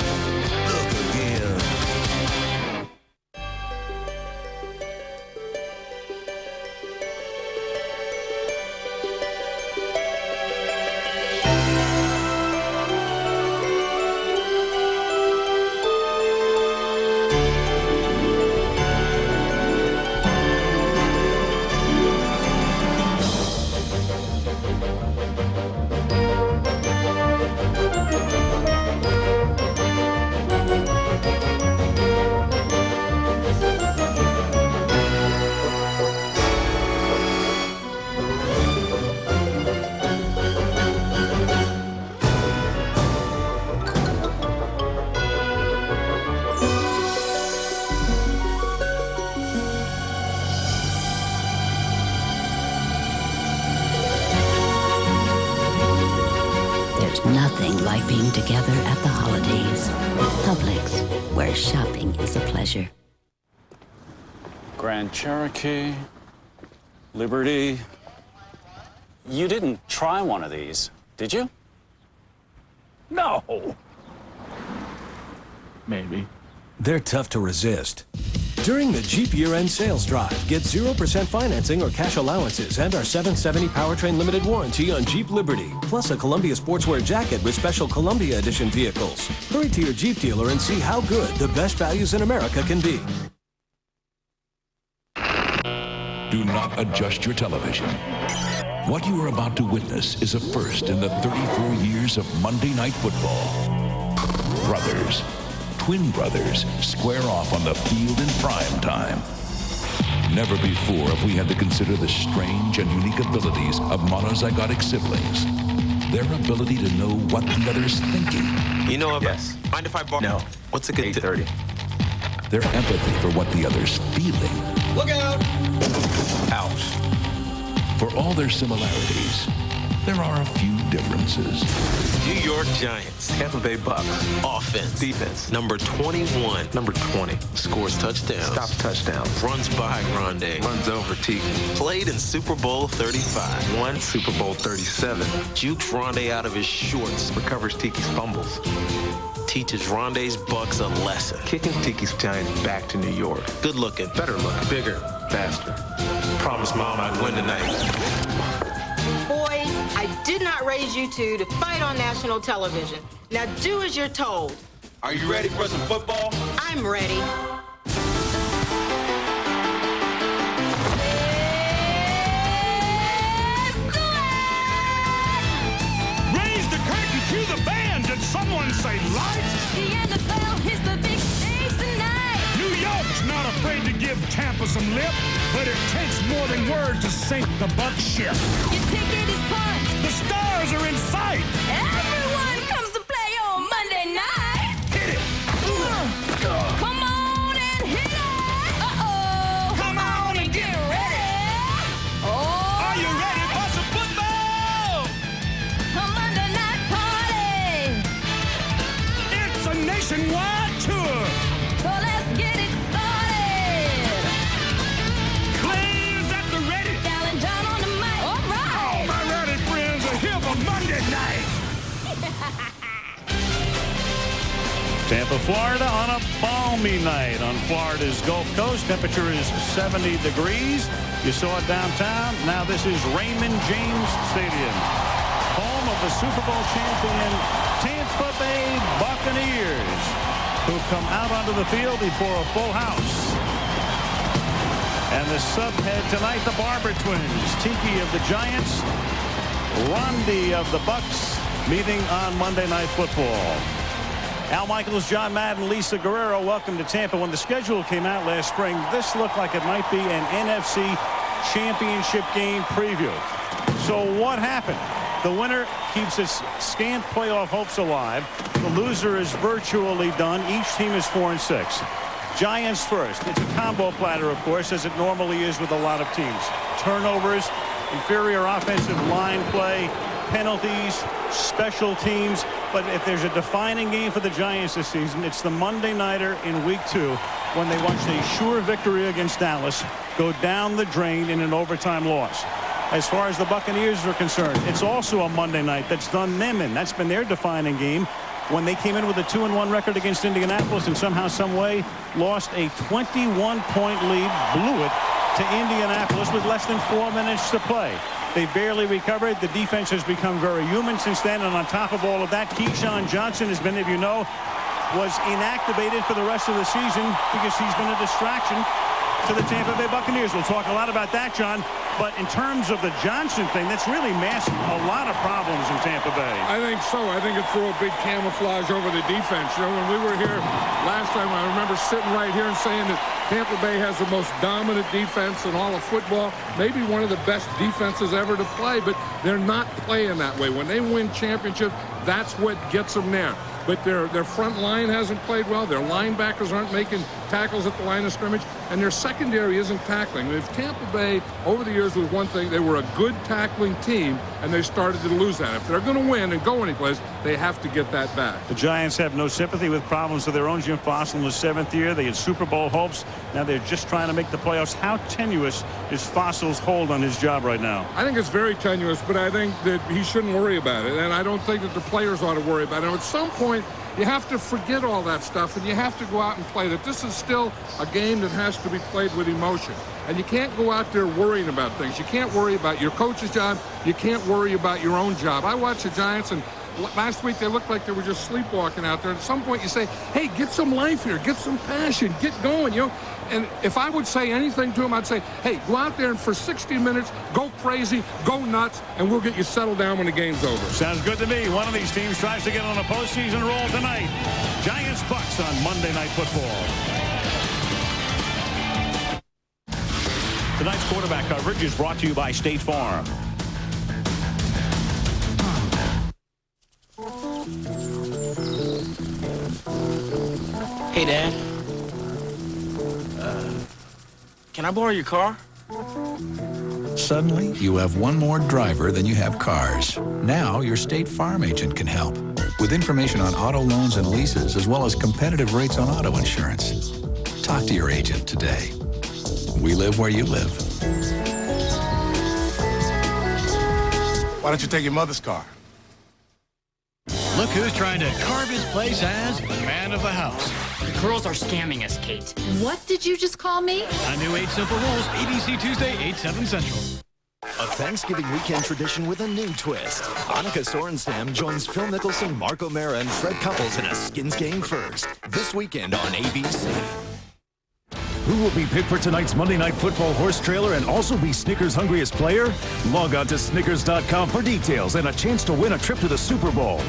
Look again. Nothing like being together at the holidays. Publix, where shopping is a pleasure. Grand Cherokee, Liberty. You didn't try one of these, did you? No. Maybe. They're tough to resist. During the Jeep year-end sales drive, get 0% financing or cash allowances and our 770 powertrain limited warranty on Jeep Liberty, plus a Columbia sportswear jacket with special Columbia edition vehicles. Hurry to your Jeep dealer and see how good the best values in America can be. Do not adjust your television. What you are about to witness is a first in the 34 years of Monday Night Football. Brothers, twin brothers, square off on the field in prime time. Never before have we had to consider the strange and unique abilities of monozygotic siblings. Their ability to know what the other's thinking. You know what? Yes. Mind if I borrow? No. What's a good 8:30? Their empathy for what the other's feeling. Look out! Ouch. For all their similarities, there are a few differences. New York Giants. Tampa Bay Bucks. Offense. Defense. Number 21. Number 20. Scores touchdowns. Stops touchdowns. Runs by Grande. Runs over Tiki. Played in Super Bowl 35. Won Super Bowl 37. Jukes Grande out of his shorts. Recovers Tiki's fumbles. Teaches Ronde's Bucks a lesson. Kicking Tiki's Giants back to New York. Good looking. Better looking. Bigger. Faster. Promise Mom I'd win tonight. Boys, I did not raise you two to fight on national television. Now do as you're told. Are you ready for some football? I'm ready. Raise the curtain to the band. Did someone say lights? The NFL is the big stage tonight. New York's not afraid to give Tampa some lip, but it takes more than words to sink the Buck ship. Your ticket is punched. The stars are in sight. Everyone comes to play on Monday night. Hit it. Come on and hit it. Uh-oh. Come on and get ready. Oh. Are you ready for some football? A Monday night party. It's a nationwide tour. So let's get it started. Players at the ready. Gal and John on the mic. All right. All my ready friends are here for Monday night. Tampa, Florida on a balmy night on Florida's Gulf Coast. Temperature is 70 degrees. You saw it downtown. Now this is Raymond James Stadium, home of the Super Bowl champion Tampa Bay Buccaneers, who come out onto the field before a full house. And the subhead tonight, the Barber twins, Tiki of the Giants, Rondi of the Bucks, meeting on Monday Night Football. Al Michaels, John Madden, Lisa Guerrero, welcome to Tampa. When the schedule came out last spring, this looked like it might be an NFC championship game preview. So what happened? The winner keeps its scant playoff hopes alive. The loser is virtually done. Each team is 4-6. Giants first. It's a combo platter, of course, as it normally is with a lot of teams. Turnovers, inferior offensive line play, penalties, special teams. But if there's a defining game for the Giants this season, it's the Monday nighter in week 2 when they watched a sure victory against Dallas go down the drain in an overtime loss. As far as the Buccaneers are concerned, it's also a Monday night that's done them in. That's been their defining game when they came in with a 2-1 record against Indianapolis and somehow, some way lost a 21-point lead, blew it to Indianapolis with less than 4 minutes to play. They barely recovered. The defense has become very human since then. And on top of all of that, Keyshawn Johnson, as many of you know, was inactivated for the rest of the season because he's been a distraction to the Tampa Bay Buccaneers. We'll talk a lot about that, John. But in terms of the Johnson thing, that's really masked a lot of problems in Tampa Bay. I think so. I think it threw a big camouflage over the defense. You know, when we were here last time, I remember sitting right here and saying that Tampa Bay has the most dominant defense in all of football, maybe one of the best defenses ever to play, but they're not playing that way. When they win championships, that's what gets them there. But their front line hasn't played well. Their linebackers aren't making tackles at the line of scrimmage, and their secondary isn't tackling. If Tampa Bay, over the years, was one thing, they were a good tackling team, and they started to lose that. If they're going to win and go anyplace, they have to get that back. The Giants have no sympathy with problems of their own. Jim Fossil in his 7th year. They had Super Bowl hopes. Now they're just trying to make the playoffs. How tenuous is Fossil's hold on his job right now? I think it's very tenuous, but I think that he shouldn't worry about it, and I don't think that the players ought to worry about it. And at some point, you have to forget all that stuff, and you have to go out and play that. This is still a game that has to be played with emotion. And you can't go out there worrying about things. You can't worry about your coach's job. You can't worry about your own job. I watched the Giants, and last week they looked like they were just sleepwalking out there. At some point you say, hey, get some life here. Get some passion. Get going, you know. And if I would say anything to them, I'd say, hey, go out there and for 60 minutes, go crazy, go nuts, and we'll get you settled down when the game's over. Sounds good to me. One of these teams tries to get on a postseason roll tonight. Giants-Bucks on Monday Night Football. Tonight's quarterback coverage is brought to you by State Farm. Hey, Dad. Can I borrow your car? Suddenly, you have one more driver than you have cars. Now, your State Farm agent can help with information on auto loans and leases, as well as competitive rates on auto insurance. Talk to your agent today. We live where you live. Why don't you take your mother's car? Look who's trying to carve his place as the man of the house. The girls are scamming us, Kate. What did you just call me? A new 8 Simple Rules, ABC Tuesday, 8, 7 Central. A Thanksgiving weekend tradition with a new twist. Annika Sorenstam joins Phil Mickelson, Mark O'Mara, and Fred Couples in a Skins Game First. This weekend on ABC. Who will be picked for tonight's Monday Night Football horse trailer and also be Snickers' hungriest player? Log on to Snickers.com for details and a chance to win a trip to the Super Bowl.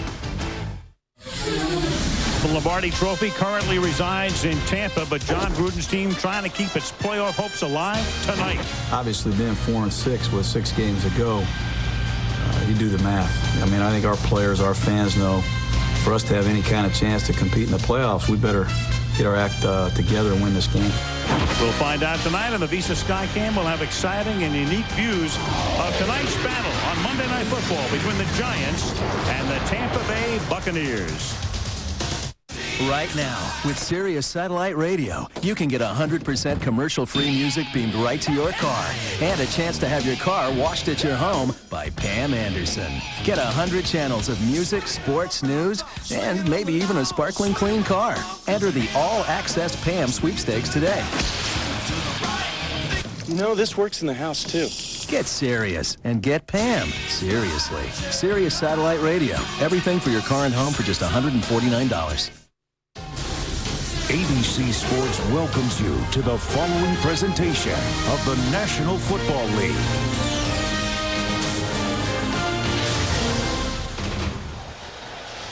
The Lombardi Trophy currently resides in Tampa, but John Gruden's team trying to keep its playoff hopes alive tonight. Obviously, being 4-6 with 6 games to go, you do the math. I mean, I think our players, our fans know, for us to have any kind of chance to compete in the playoffs, we better get our act together and win this game. We'll find out tonight on the Visa Skycam. We'll have exciting and unique views of tonight's battle on Monday Night Football between the Giants and the Tampa Bay Buccaneers. Right now, with Sirius Satellite Radio, you can get 100% commercial-free music beamed right to your car and a chance to have your car washed at your home by Pam Anderson. Get 100 channels of music, sports, news, and maybe even a sparkling clean car. Enter the All-Access Pam sweepstakes today. You know, this works in the house, too. Get serious and get Pam. Seriously. Sirius Satellite Radio. Everything for your car and home for just $149. ABC Sports welcomes you to the following presentation of the National Football League.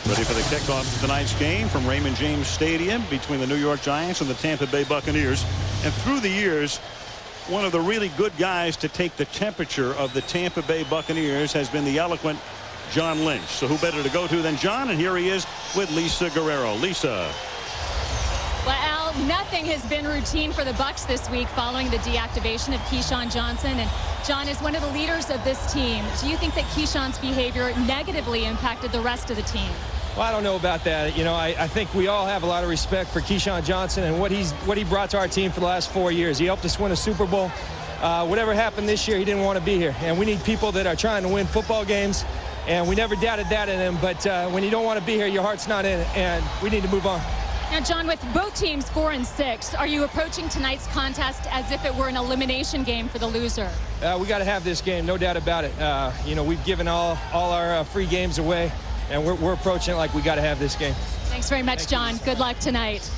Ready for the kickoff of tonight's game from Raymond James Stadium between the New York Giants and the Tampa Bay Buccaneers. And through the years, one of the really good guys to take the temperature of the Tampa Bay Buccaneers has been the eloquent John Lynch. So who better to go to than John? And here he is with Lisa Guerrero. Lisa. Well, Al, nothing has been routine for the Bucs this week following the deactivation of Keyshawn Johnson. And John is one of the leaders of this team. Do you think that Keyshawn's behavior negatively impacted the rest of the team? Well, I don't know about that. You know, I think we all have a lot of respect for Keyshawn Johnson and what he brought to our team for the last 4 years. He helped us win a Super Bowl. Whatever happened this year, he didn't want to be here. And we need people that are trying to win football games. And we never doubted that in him. But when you don't want to be here, your heart's not in it. And we need to move on. Now, John, with both teams 4-6, are you approaching tonight's contest as if it were an elimination game for the loser? We got to have this game, no doubt about it. You know, we've given all our free games away, and we're approaching it like we got to have this game. Thanks very much, John. Good luck tonight.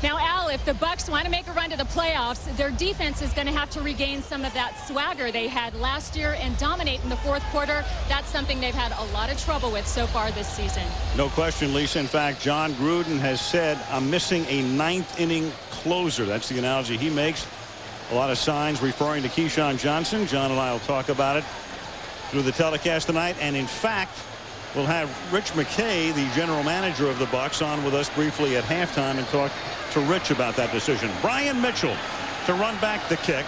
Now, Al, if the Bucs want to make a run to the playoffs, their defense is going to have to regain some of that swagger they had last year and dominate in the fourth quarter. That's something they've had a lot of trouble with so far this season. No question, Lisa. In fact, John Gruden has said, I'm missing a ninth-inning closer. That's the analogy he makes. A lot of signs referring to Keyshawn Johnson. John and I will talk about it through the telecast tonight. And, in fact, we'll have Rich McKay, the general manager of the Bucs, on with us briefly at halftime and talk to Rich about that decision. Brian Mitchell to run back the kick.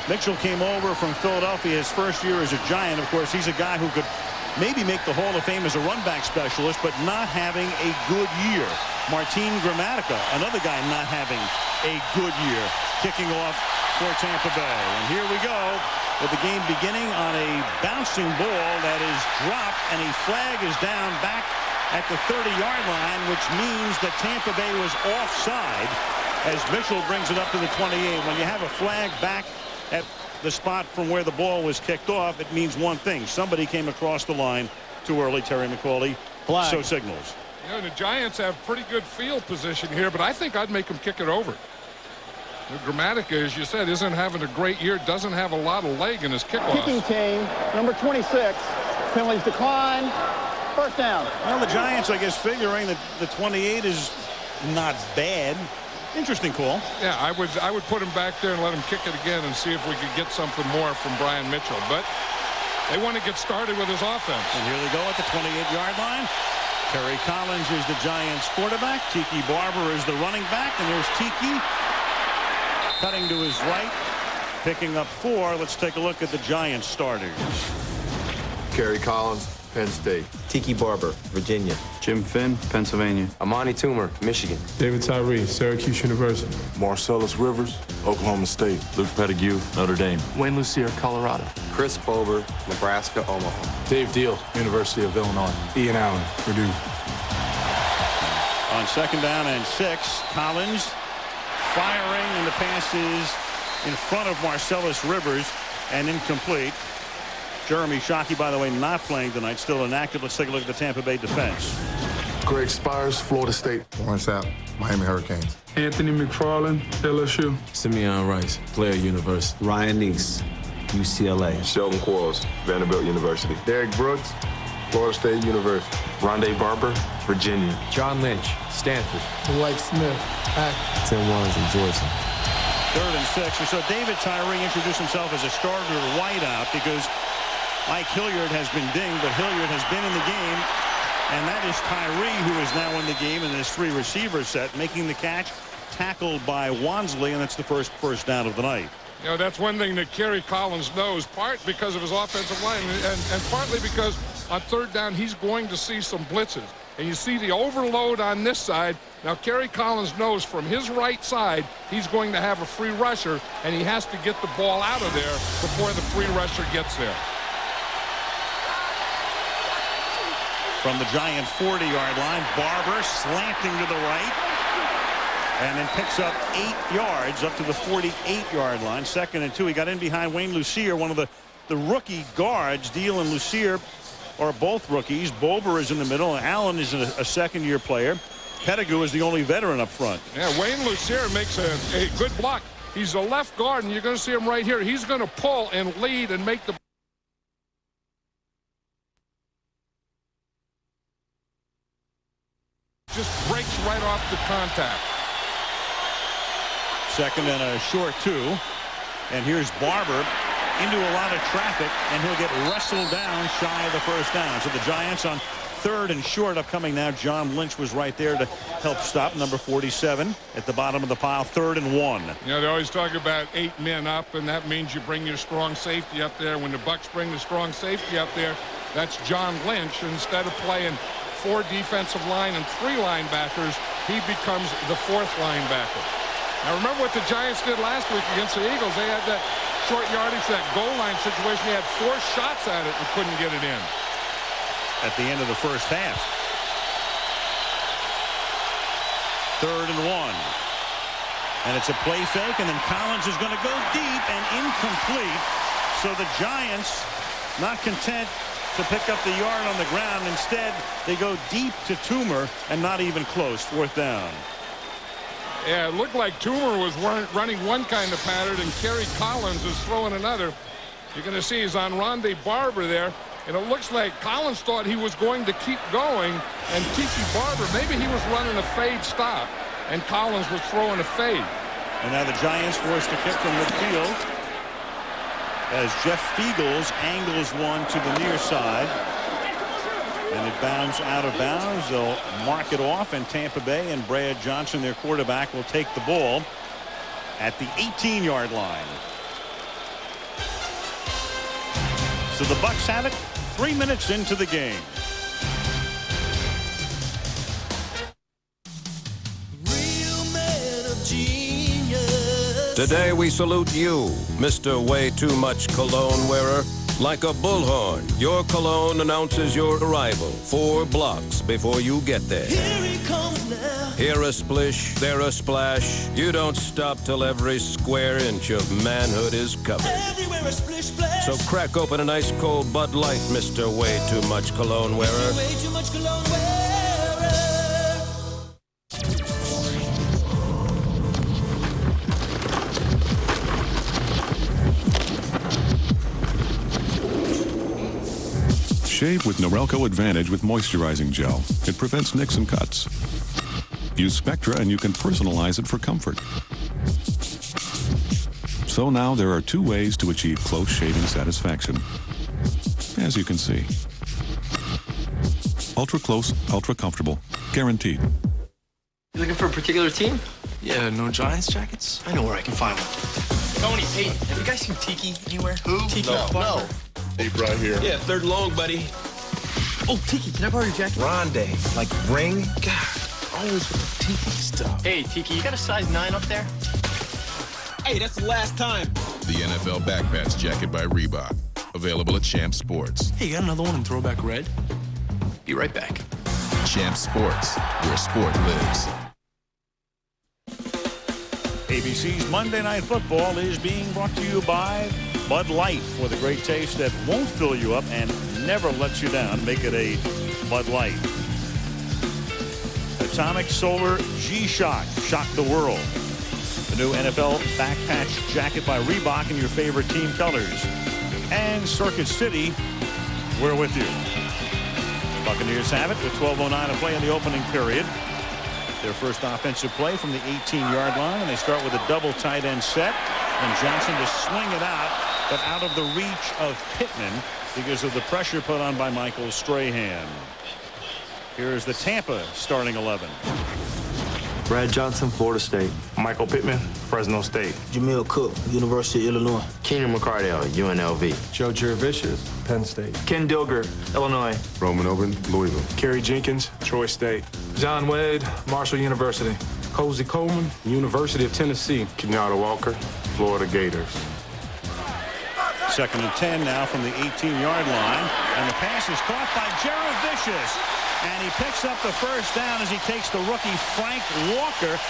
Mitchell came over from Philadelphia his first year as a Giant. Of course, he's a guy who could maybe make the Hall of Fame as a run back specialist, but not having a good year. Martin Gramatica, another guy not having a good year, kicking off for Tampa Bay. And here we go with the game beginning on a bouncing ball that is dropped, and a flag is down back at the 30-yard line, which means that Tampa Bay was offside as Mitchell brings it up to the 28. When you have a flag back at the spot from where the ball was kicked off, it means one thing. Somebody came across the line too early. Terry McAuley so signals. You know, the Giants have pretty good field position here, but I think I'd make them kick it over. Gramatica, as you said, isn't having a great year, doesn't have a lot of leg in his kickoff. Kicking team, number 26. Penalties decline. First down. Well, the Giants, I guess, figuring that the 28 is not bad. Interesting call. Yeah, I would put him back there and let him kick it again and see if we could get something more from Brian Mitchell. But they want to get started with his offense. And here they go at the 28-yard line. Terry Collins is the Giants quarterback. Tiki Barber is the running back. And there's Tiki cutting to his right. Picking up 4, let's take a look at the Giants starters. Kerry Collins, Penn State. Tiki Barber, Virginia. Jim Finn, Pennsylvania. Amani Toomer, Michigan. David Tyree, Syracuse University. Marcellus Rivers, Oklahoma State. Luke Pettigrew, Notre Dame. Wayne Lucier, Colorado. Chris Bober, Nebraska, Omaha. Dave Deal, University of Illinois. Ian Allen, Purdue. On 2nd down and 6, Collins firing, and the pass is in front of Marcellus Rivers and incomplete. Jeremy Shockey, by the way, not playing tonight, still inactive. Let's take a look at the Tampa Bay defense. Greg Spires, Florida State. Warren Sapp, Miami Hurricanes. Anthony McFarland, LSU. Simeon Rice, Blair University. Ryan Neese, UCLA. Sheldon Quarles, Vanderbilt University. Derek Brooks, Florida State University. Rondé Barber, Virginia. John Lynch, Stanford. Dwight Smith, Tim Wazin, Georgia. 3rd and 6. So David Tyree introduced himself as a starter wideout because Mike Hilliard has been dinged, but Hilliard has been in the game, and that is Tyree who is now in the game in this 3-receiver set, making the catch, tackled by Wansley, and that's the first down of the night. You know, that's one thing that Kerry Collins knows, part because of his offensive line and partly because on 3rd down he's going to see some blitzes. And you see the overload on this side. Now, Kerry Collins knows from his right side he's going to have a free rusher, and he has to get the ball out of there before the free rusher gets there. From the Giant 40-yard line, Barber slanting to the right, and then picks up 8 yards up to the 48-yard line. 2nd and 2. He got in behind Wayne Lucier, one of the rookie guards. Deal and Lucier are both rookies. Bober is in the middle. Allen is a second-year player. Pettigrew is the only veteran up front. Yeah, Wayne Lucier makes a good block. He's a left guard, and you're going to see him right here. He's going to pull and lead and make the just breaks right off the contact. 2nd and a short 2. And here's Barber into a lot of traffic, and he'll get wrestled down shy of the first down. So the Giants on 3rd and short upcoming now. John Lynch was right there to help stop number 47 at the bottom of the pile. 3rd and 1. You know, they always talk about 8 men up, and that means you bring your strong safety up there. When the Bucs bring the strong safety up there, that's John Lynch. Instead of playing 4 defensive line and 3 linebackers, he becomes the 4th linebacker. Now remember what the Giants did last week against the Eagles. They had that short yardage, that goal line situation. They had 4 shots at it and couldn't get it in. At the end of the first half. 3rd and 1. And it's a play fake, and then Collins is going to go deep and incomplete. So the Giants, not content to pick up the yard on the ground, instead they go deep to Toomer, and not even close. 4th down. Yeah, it looked like Toomer was running one kind of pattern, and Kerry Collins is throwing another. You're going to see he's on Rondé Barber there, and it looks like Collins thought he was going to keep going, and Tiki Barber, maybe he was running a fade stop, and Collins was throwing a fade. And now the Giants forced to kick from midfield as Jeff Fiegels angles one to the near side. And it bounds out of bounds. They'll mark it off, and Tampa Bay and Brad Johnson, their quarterback, will take the ball at the 18-yard line. So the Bucs have it 3 minutes into the game. Today we salute you, Mr. Way Too Much Cologne wearer. Like a bullhorn, your cologne announces your arrival 4 blocks before you get there. Here he comes now. Here a splish, there a splash. You don't stop till every square inch of manhood is covered. Everywhere a splish splash. So crack open an ice cold Bud Light, Mr. Way Too Much Cologne wearer. Way too much cologne wearer. Shave with Norelco Advantage with moisturizing gel. It prevents nicks and cuts. Use Spectra and you can personalize it for comfort. So now there are 2 ways to achieve close shaving satisfaction. As you can see. Ultra close, ultra comfortable. Guaranteed. You looking for a particular team? Yeah, no Giants jackets? I know where I can find one. Tony, hey, have you guys seen Tiki anywhere? Who? Tiki. No. Deep right here. Yeah, third long, buddy. Oh, Tiki, can I borrow your jacket? Ronde. Like ring? God, always with the Tiki stuff. Hey, Tiki, you got a size 9 up there? Hey, that's the last time. The NFL Backpatch Jacket by Reebok. Available at Champ Sports. Hey, you got another one in throwback red? Be right back. Champ Sports, where sport lives. ABC's Monday Night Football is being brought to you by Bud Light, for the great taste that won't fill you up and never lets you down. Make it a Bud Light. Atomic Solar G-Shock. Shock the world. The new NFL Backpatch Jacket by Reebok in your favorite team colors. And Circuit City, we're with you. Buccaneers have it with 12:09 to play in the opening period. Their first offensive play from the 18-yard line, and they start with a double tight end set. And Johnson to swing it out, but out of the reach of Pittman because of the pressure put on by Michael Strahan. Here's the Tampa starting 11. Brad Johnson, Florida State. Michael Pittman, Fresno State. Jamil Cook, University of Illinois. Keenan McCardell, UNLV. Joe Jurevicius, Penn State. Ken Dilger, Illinois. Roman Oben, Louisville. Kerry Jenkins, Troy State. John Wade, Marshall University. Cozy Coleman, University of Tennessee. Kenyatta Walker, Florida Gators. 2nd and 10 now from the 18-yard line. And the pass is caught by Jurevicius. And he picks up the first down as he takes the rookie Frank Walker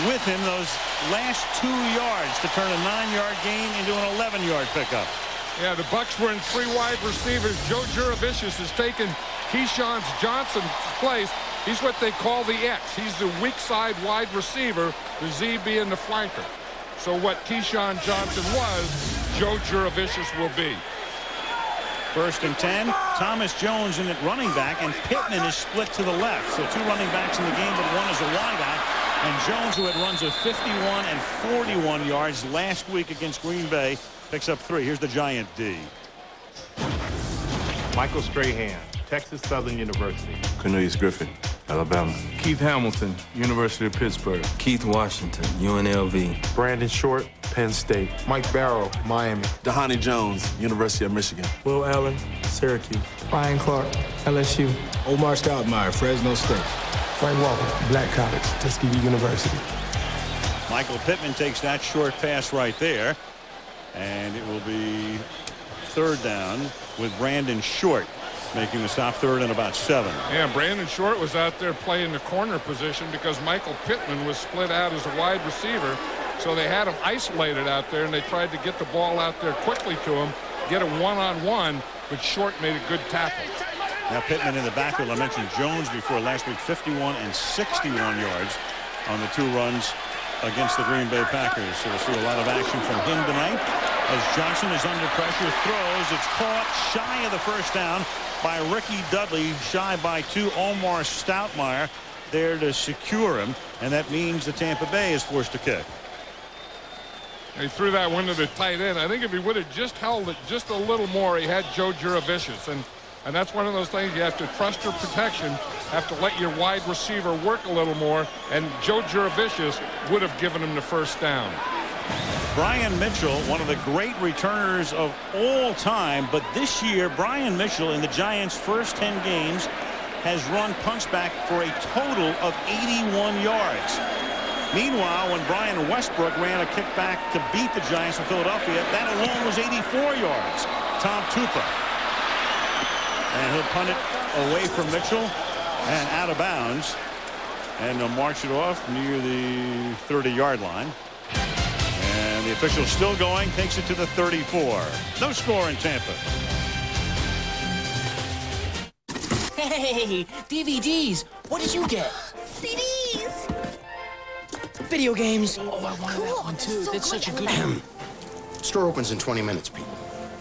with him those last 2 yards to turn a 9-yard gain into an 11-yard pickup. Yeah, the Bucs were in 3 wide receivers. Joe Jurevicius has taken Keyshawn Johnson's place. He's what they call the X. He's the weak side wide receiver, the Z being the flanker. So what Keyshawn Johnson was, Joe Jurevicius will be. 1st and 10. Thomas Jones in at running back, and Pittman is split to the left. So 2 running backs in the game, but one is a wideout. And Jones, who had runs of 51 and 41 yards last week against Green Bay, picks up 3. Here's the Giant D. Michael Strahan, Texas Southern University. Cornelius Griffin, Alabama. Keith Hamilton, University of Pittsburgh. Keith Washington, UNLV. Brandon Short, Penn State. Mike Barrow, Miami. Dahani Jones, University of Michigan. Will Allen, Syracuse. Ryan Clark, LSU. Omar Stoudemire, Fresno State. Frank Walker, Black College, Tuskegee University. Michael Pittman takes that short pass right there. And it will be 3rd down with Brandon Short making the stop, 3rd and about 7. Yeah, Brandon Short was out there playing the corner position because Michael Pittman was split out as a wide receiver. So they had him isolated out there, and they tried to get the ball out there quickly to him, get a one-on-one, but Short made a good tackle. Now Pittman in the backfield. I mentioned Jones before last week, 51 and 61 yards on the 2 runs against the Green Bay Packers. So we'll see a lot of action from him tonight as Johnson is under pressure, throws. It's caught shy of the first down by Ricky Dudley, shy by 2. Omar Stoudemire there to secure him, and that means the Tampa Bay is forced to kick. He threw that one to the tight end. I think if he would have just held it just a little more, he had Joe Jurevicius. And that's one of those things you have to trust your protection, have to let your wide receiver work a little more, and Joe Jurevicius would have given him the first down. Brian Mitchell, one of the great returners of all time, but this year Brian Mitchell in the Giants' first 10 games has run punts back for a total of 81 yards. Meanwhile, when Brian Westbrook ran a kickback to beat the Giants in Philadelphia, that alone was 84 yards. Tom Tupa. And he'll punt it away from Mitchell and out of bounds. And they'll march it off near the 30-yard line. And the official still going, takes it to the 34. No score in Tampa. Hey, DVDs. What did you get? CDs. Video games. Oh, I wanted that one too. That's such a good one. Store opens in 20 minutes, Pete.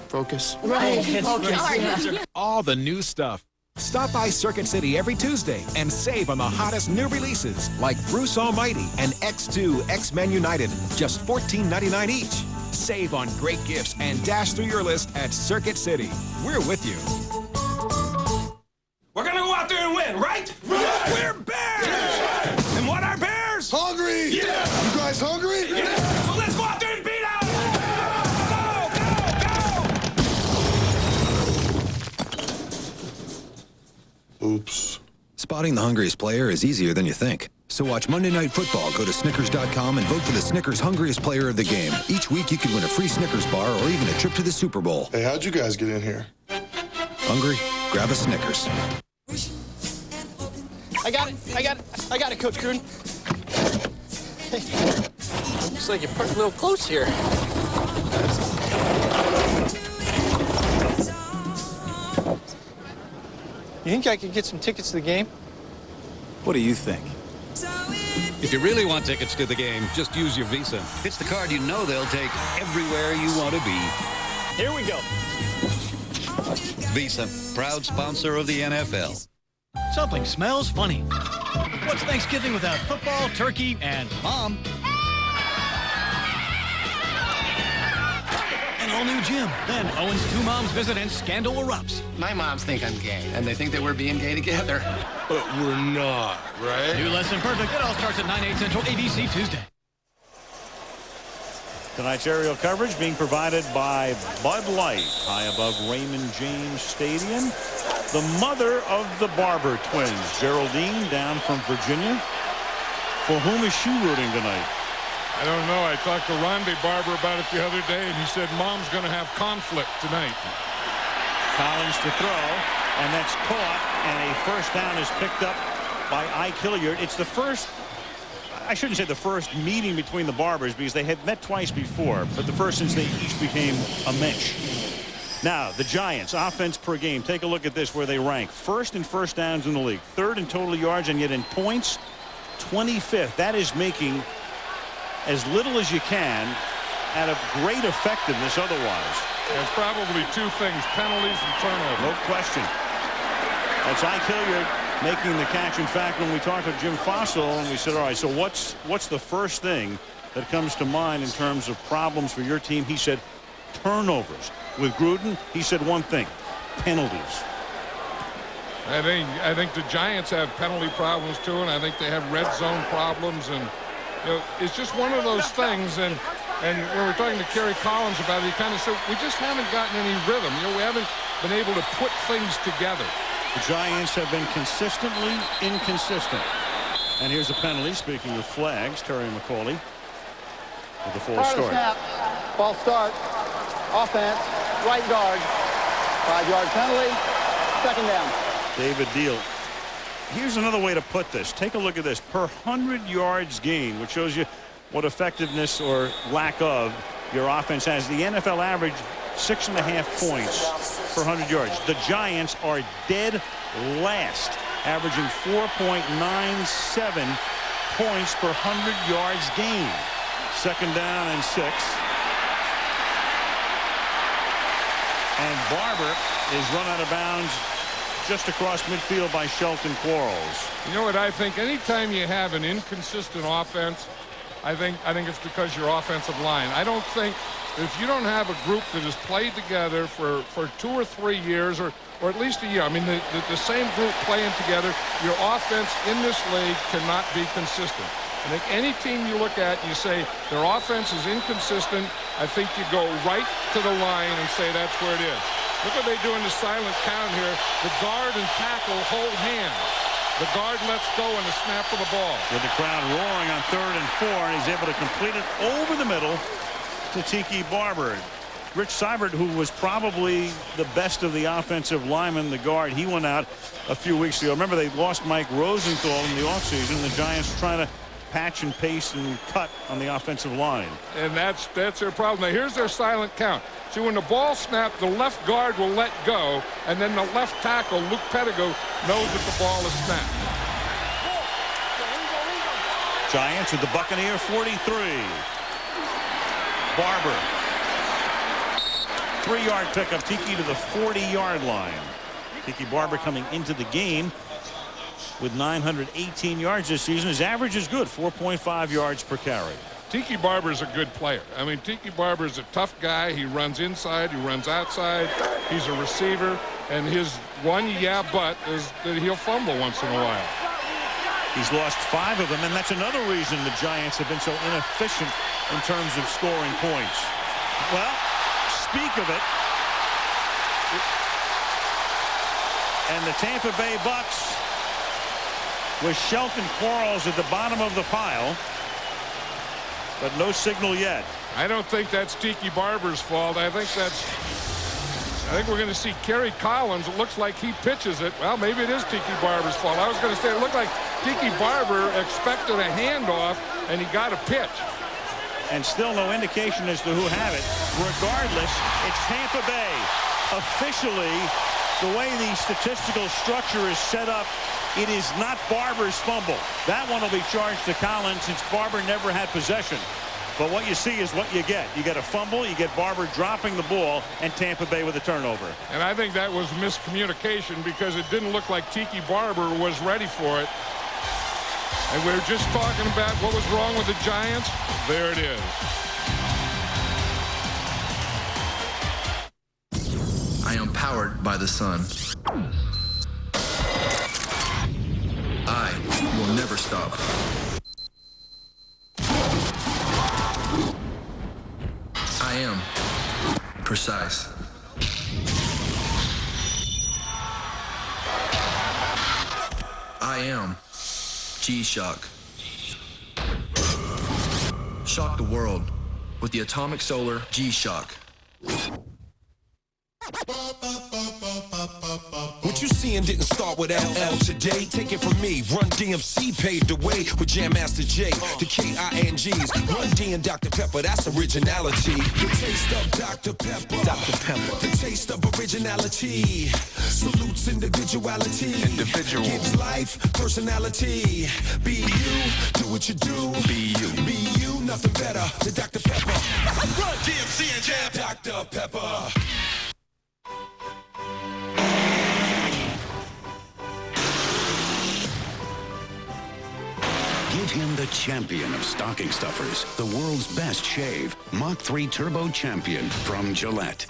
Focus. Right. Focus. All the new stuff. Stop by Circuit City every Tuesday and save on the hottest new releases like Bruce Almighty and X2 X-Men United, just $14.99 each. Save on great gifts and dash through your list at Circuit City. We're with you. We're gonna go out there and win, right? Right. We're Bears! Yeah. And what are Bears? Hungry! Yeah! You guys hungry? Yeah! So let's go out there and beat out! Spotting the hungriest player is easier than you think. So watch Monday Night Football, go to Snickers.com and vote for the Snickers hungriest player of the game. Each week you could win a free Snickers bar or even a trip to the Super Bowl. Hey, how'd you guys get in here? Hungry? Grab a Snickers. I got it, Coach Gruden. Hey, looks like you're pretty little close here. You think I could get some tickets to the game? What do you think? If you really want tickets to the game, just use your Visa. It's the card you know they'll take everywhere you want to be. Here we go. Visa, proud sponsor of the NFL. Something smells funny. What's Thanksgiving without football, turkey, and Mom? An all-new gym. Then Owen's two moms visit and scandal erupts. My moms think I'm gay, and they think that we're being gay together. But we're not, right? New Less Than Perfect. It all starts at 9, 8 Central, ABC Tuesday. Tonight's aerial coverage being provided by Bud Light, high above Raymond James Stadium. The mother of the Barber twins, Geraldine, down from Virginia. For whom is she rooting tonight? I don't know. I talked to Rondé Barber about it the other day, and he said Mom's going to have conflict tonight. Collins to throw, and that's caught, and a first down is picked up by Ike Hilliard. It's the first, I shouldn't say the first meeting between the Barbers because they had met twice before, but the first since they each became a mensch. Now, the Giants, offense per game. Take a look at this where they rank. First in first downs in the league. Third in total yards, and yet in points, 25th. That is making as little as you can out of great effectiveness otherwise. There's probably two things, penalties and turnovers. No question. That's Ike Hilliard making the catch. In fact, when we talked to Jim Fossil and we said, all right, so what's the first thing that comes to mind in terms of problems for your team? He said turnovers. With Gruden, he said one thing, penalties. I think the Giants have penalty problems too, and I think they have red zone problems, and you know, it's just one of those things. And when we're talking to Kerry Collins about it, he kind of said we just haven't gotten any rhythm. You know, we haven't been able to put things together. The Giants have been consistently inconsistent. And here's a penalty. Speaking of flags, Terry McCauley with the false start. Snap. False start. Offense. Right guard. 5-yard penalty. Second down. David Deal. Here's another way to put this. Take a look at this. Per 100 yards gained, which shows you what effectiveness or lack of your offense has. The NFL average 6.5 points per 100 yards. The Giants are dead last, averaging 4.97 points per 100 yards gained. Second down and 6. And Barber is run out of bounds just across midfield by Shelton Quarles. You know what I think? Anytime you have an inconsistent offense, I think it's because your offensive line. I don't think if you don't have a group that has played together for 2 or 3 years or at least a year, I mean the same group playing together, your offense in this league cannot be consistent. I think any team you look at and you say their offense is inconsistent, I think you go right to the line and say that's where it is. Look what they do in the silent count here. The guard and tackle hold hands. The guard lets go in the snap of the ball. With the crowd roaring on 3rd and 4, and he's able to complete it over the middle to Tiki Barber. Rich Seibert, who was probably the best of the offensive linemen, the guard, he went out a few weeks ago. Remember, they lost Mike Rosenthal in the offseason. The Giants were trying to patch and pace and cut on the offensive line. And that's their problem. Now, here's their silent count. See, when the ball snapped, the left guard will let go, and then the left tackle, Luke Pettigrew, knows that the ball is snapped. Giants with the Buccaneer 43. Barber. 3-yard pickup. Tiki to the 40-yard line. Tiki Barber coming into the game with 918 yards this season. His average is good, 4.5 yards per carry. Tiki Barber is a good player. I mean, Tiki Barber is a tough guy. He runs inside, he runs outside. He's a receiver, and his one but is that he'll fumble once in a while. He's lost 5 of them, and that's another reason the Giants have been so inefficient in terms of scoring points. Well, speak of it. And the Tampa Bay Bucks with Shelton Quarles at the bottom of the pile. But no signal yet. I don't think that's Tiki Barber's fault. I think we're going to see Kerry Collins. It looks like he pitches it. Well, maybe it is Tiki Barber's fault. I was going to say it looked like Tiki Barber expected a handoff, and he got a pitch. And still no indication as to who had it. Regardless, it's Tampa Bay. Officially, the way the statistical structure is set up, it is not Barber's fumble. That one will be charged to Collins since Barber never had possession. But what you see is what you get. You get a fumble, you get Barber dropping the ball, and Tampa Bay with a turnover. And I think that was miscommunication because it didn't look like Tiki Barber was ready for it. And we were just talking about what was wrong with the Giants. There it is. I am powered by the sun. I will never stop. I am precise. I am G-Shock. Shock the world with the Atomic Solar G-Shock. What you seeing didn't start with LL today. Take it from me. Run DMC paved the way with Jam Master J. The KINGs. Run D and Dr. Pepper. That's originality. The taste of Dr. Pepper. Dr. Pepper. The taste of originality. Salutes individuality. Individual. Gives life personality. Be you. Do what you do. Be you. Be you. Nothing better than Dr. Pepper. Run DMC and Jam. Dr. Pepper. Give him the champion of stocking stuffers, the world's best shave, Mach 3 Turbo Champion from Gillette.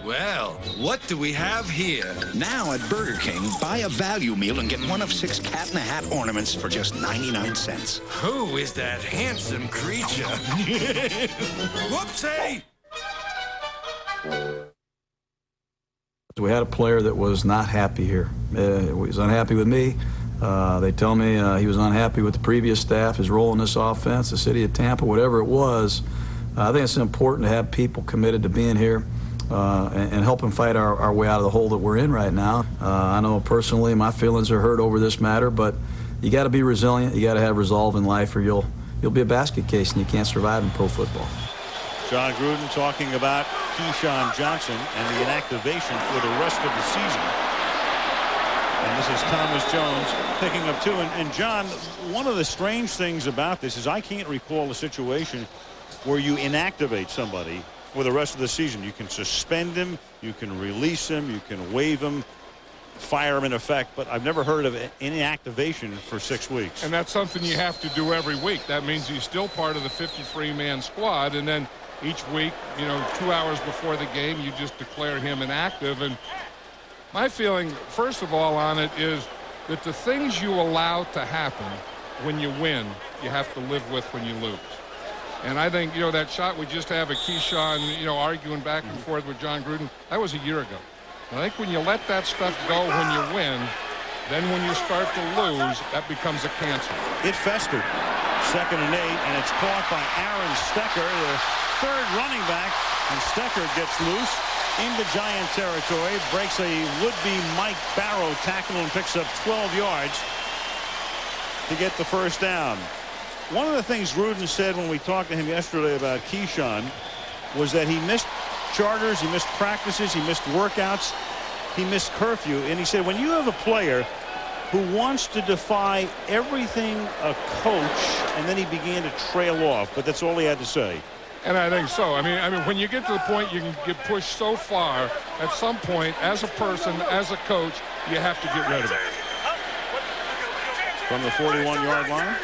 Well, what do we have here? Now at Burger King, buy a value meal and get one of 6 Cat in the Hat ornaments for just 99 cents. Who is that handsome creature? Whoopsie! We had a player that was not happy here. He was unhappy with me. They tell me he was unhappy with the previous staff, his role in this offense, the city of Tampa, whatever it was. I think it's important to have people committed to being here and helping fight our way out of the hole that we're in right now. I know personally my feelings are hurt over this matter, but you got to be resilient. You got to have resolve in life, or you'll be a basket case and you can't survive in pro football. John Gruden talking about Keyshawn Johnson and the inactivation for the rest of the season. And this is Thomas Jones picking up 2. And John, one of the strange things about this is I can't recall a situation where you inactivate somebody for the rest of the season. You can suspend him, you can release him, you can waive him, fire him in effect, but I've never heard of inactivation for 6 weeks. And that's something you have to do every week. That means he's still part of the 53-man squad, and then each week, 2 hours before the game, you just declare him inactive. And my feeling, first of all, on it is that the things you allow to happen when you win, you have to live with when you lose. And I think, that shot we just have of Keyshawn, arguing back and forth with John Gruden, that was a year ago. I think when you let that stuff go when you win, then when you start to lose, that becomes a cancer. It festered. 2nd and 8, and it's caught by Aaron Stecker, the 3rd running back, and Stecker gets loose into Giant territory, breaks a would-be Mike Barrow tackle and picks up 12 yards to get the first down. One of the things Gruden said when we talked to him yesterday about Keyshawn was that he missed charters, he missed practices, he missed workouts, he missed curfew, and he said when you have a player who wants to defy everything a coach, and then he began to trail off, but that's all he had to say. And I think so. I mean, when you get to the point you can get pushed so far, at some point, as a person, as a coach, you have to get rid of it. From the 41-yard line.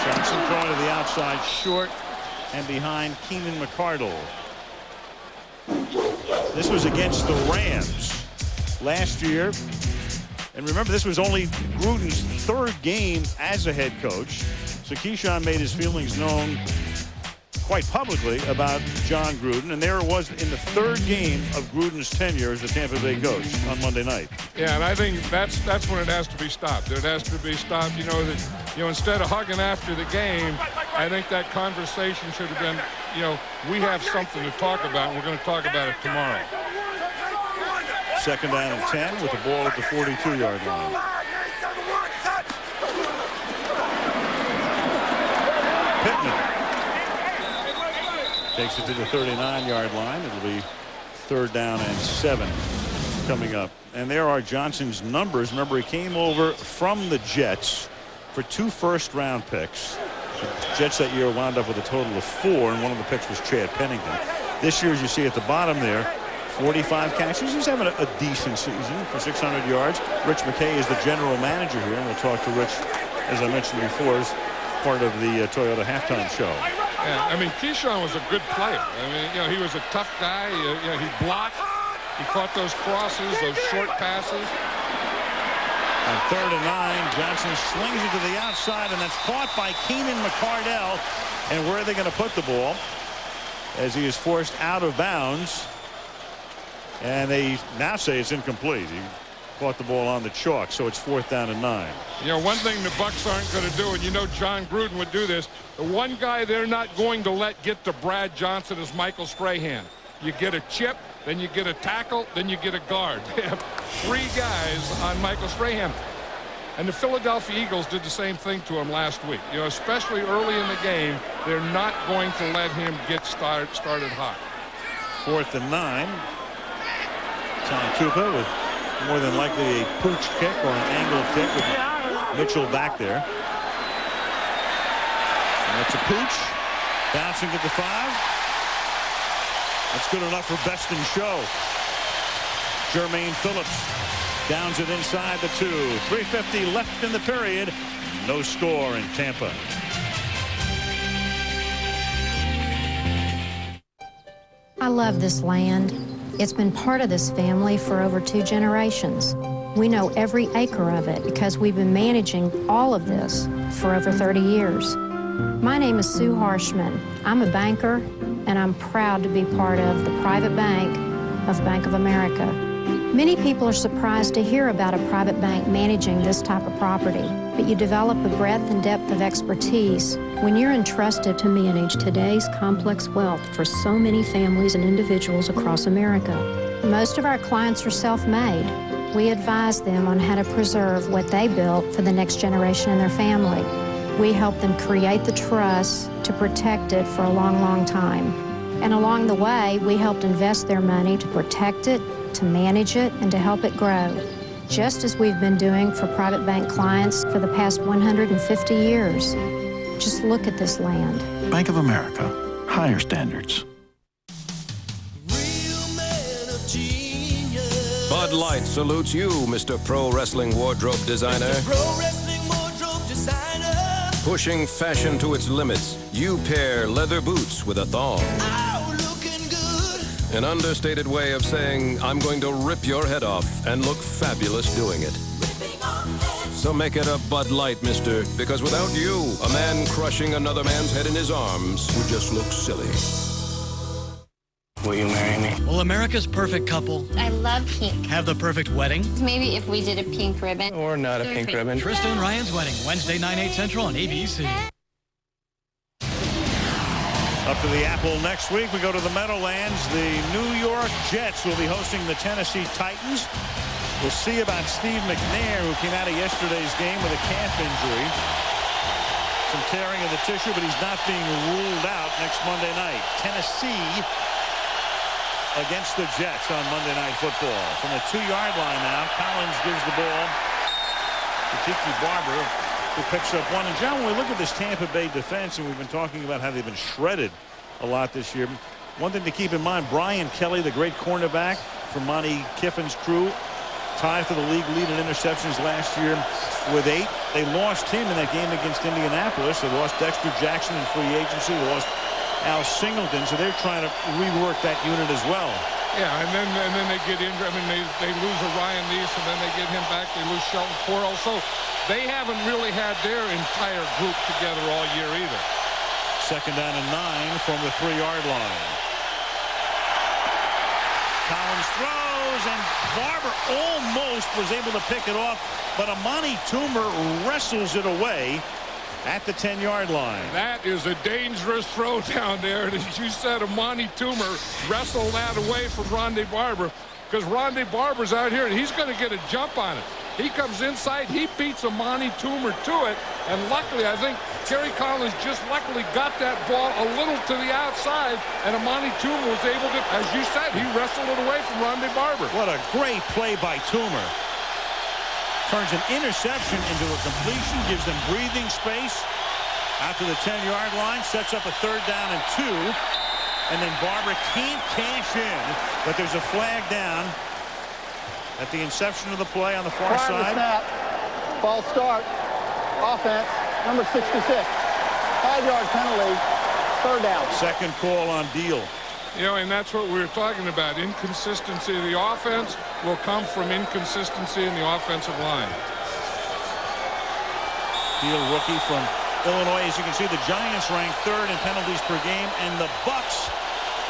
Johnson throwing to the outside, short and behind Keenan McCardle. This was against the Rams last year. And remember, this was only Gruden's 3rd game as a head coach. So Keyshawn made his feelings known quite publicly about John Gruden, and there it was in the third game of Gruden's tenure as the Tampa Bay coach on Monday night. Yeah, and I think that's when it has to be stopped. It has to be stopped. Instead of hugging after the game, I think that conversation should have been, we have something to talk about, and we're going to talk about it tomorrow. Second down and 10 with the ball at the 42-yard line. Pittman takes it to the 39-yard line. It'll be third down and 7 coming up. And there are Johnson's numbers. Remember, he came over from the Jets for 2 first-round picks. The Jets that year wound up with a total of 4, and one of the picks was Chad Pennington. This year, as you see at the bottom there, 45 catches. He's having a decent season for 600 yards. Rich McKay is the general manager here, and we'll talk to Rich, as I mentioned before, as part of the Toyota halftime show. Yeah, I mean, Keyshawn was a good player. I mean, he was a tough guy. He blocked. He caught those crosses, those short passes. On 3rd and 9, Johnson slings it to the outside, and that's caught by Keenan McCardell. And where are they going to put the ball? As he is forced out of bounds. And they now say it's incomplete. He caught the ball on the chalk, so it's 4th down and 9. One thing the Bucs aren't going to do, and John Gruden would do this, the one guy they're not going to let get to Brad Johnson is Michael Strahan. You get a chip, then you get a tackle, then you get a guard. They have 3 guys on Michael Strahan. And the Philadelphia Eagles did the same thing to him last week. Especially early in the game, they're not going to let him get started hot. 4th and 9. Tom Tupa with more than likely a pooch kick or an angled kick with Mitchell back there. And that's a pooch. Bouncing at the 5. That's good enough for Best in Show. Jermaine Phillips downs it inside the 2. 3:50 left in the period. No score in Tampa. I love this land. It's been part of this family for over 2 generations. We know every acre of it because we've been managing all of this for over 30 years. My name is Sue Harshman. I'm a banker, and I'm proud to be part of the private bank of Bank of America. Many people are surprised to hear about a private bank managing this type of property, but you develop a breadth and depth of expertise when you're entrusted to manage today's complex wealth for so many families and individuals across America. Most of our clients are self-made. We advise them on how to preserve what they built for the next generation in their family. We help them create the trust to protect it for a long, long time. And along the way, we helped invest their money to protect it, to manage it, and to help it grow, just as we've been doing for private bank clients for the past 150 years. Just look at this land. Bank of America, higher standards. Bud Light salutes you, Mr. Pro Wrestling Wardrobe Designer. Pushing fashion to its limits, you pair leather boots with a thong. An understated way of saying, I'm going to rip your head off and look fabulous doing it. So make it a Bud Light, mister, because without you, a man crushing another man's head in his arms would just look silly. Will you marry me? Will America's perfect couple I love pink. have the perfect wedding? Maybe if we did a pink ribbon. Or not a pink ribbon. Tristan and Ryan's wedding, Wednesday, 9/8 Central on ABC. Up to the Apple next week. We go to the Meadowlands. The New York Jets will be hosting the Tennessee Titans. We'll see about Steve McNair, who came out of yesterday's game with a calf injury. Some tearing of the tissue, but he's not being ruled out next Monday night. Tennessee against the Jets on Monday Night Football. From the 2-yard line now, Collins gives the ball to Tiki Barber, who picks up 1. And John, when we look at this Tampa Bay defense, and we've been talking about how they've been shredded a lot this year, one thing to keep in mind, Brian Kelly, the great cornerback from Monty Kiffin's crew, tied for the league lead in interceptions last year with 8. They lost him in that game against Indianapolis. They lost Dexter Jackson in free agency. They lost Al Singleton, so they're trying to rework that unit as well. Yeah, and then they get injured. I mean, they lose a Ryan Neese, and then they get him back. They lose Shelton Quarles. So they haven't really had their entire group together all year either. Second down and 9 from the 3-yard line. Collins throws, and Barber almost was able to pick it off, but Amani Toomer wrestles it away at the 10-yard line. That is a dangerous throw down there. And as you said, Amani Toomer wrestled that away from Rondé Barber, because Rondé Barber's out here and he's going to get a jump on it. He comes inside, he beats Amani Toomer to it, and luckily, I think Terry Collins just luckily got that ball a little to the outside, and Amani Toomer was able to, as you said, he wrestled it away from Rondé Barber. What a great play by Toomer. Turns an interception into a completion, gives them breathing space out to the 10-yard line, sets up a 3rd down and 2, and then Barber can't cash in, but there's a flag down at the inception of the play on the far side. Snap. False start. Offense, number 66. 5-yard penalty. 3rd down. Second call on Deal. You know, and that's what we were talking about. Inconsistency of the offense will come from inconsistency in the offensive line. Deal, rookie from Illinois. As you can see, the Giants rank 3rd in penalties per game, and the Bucks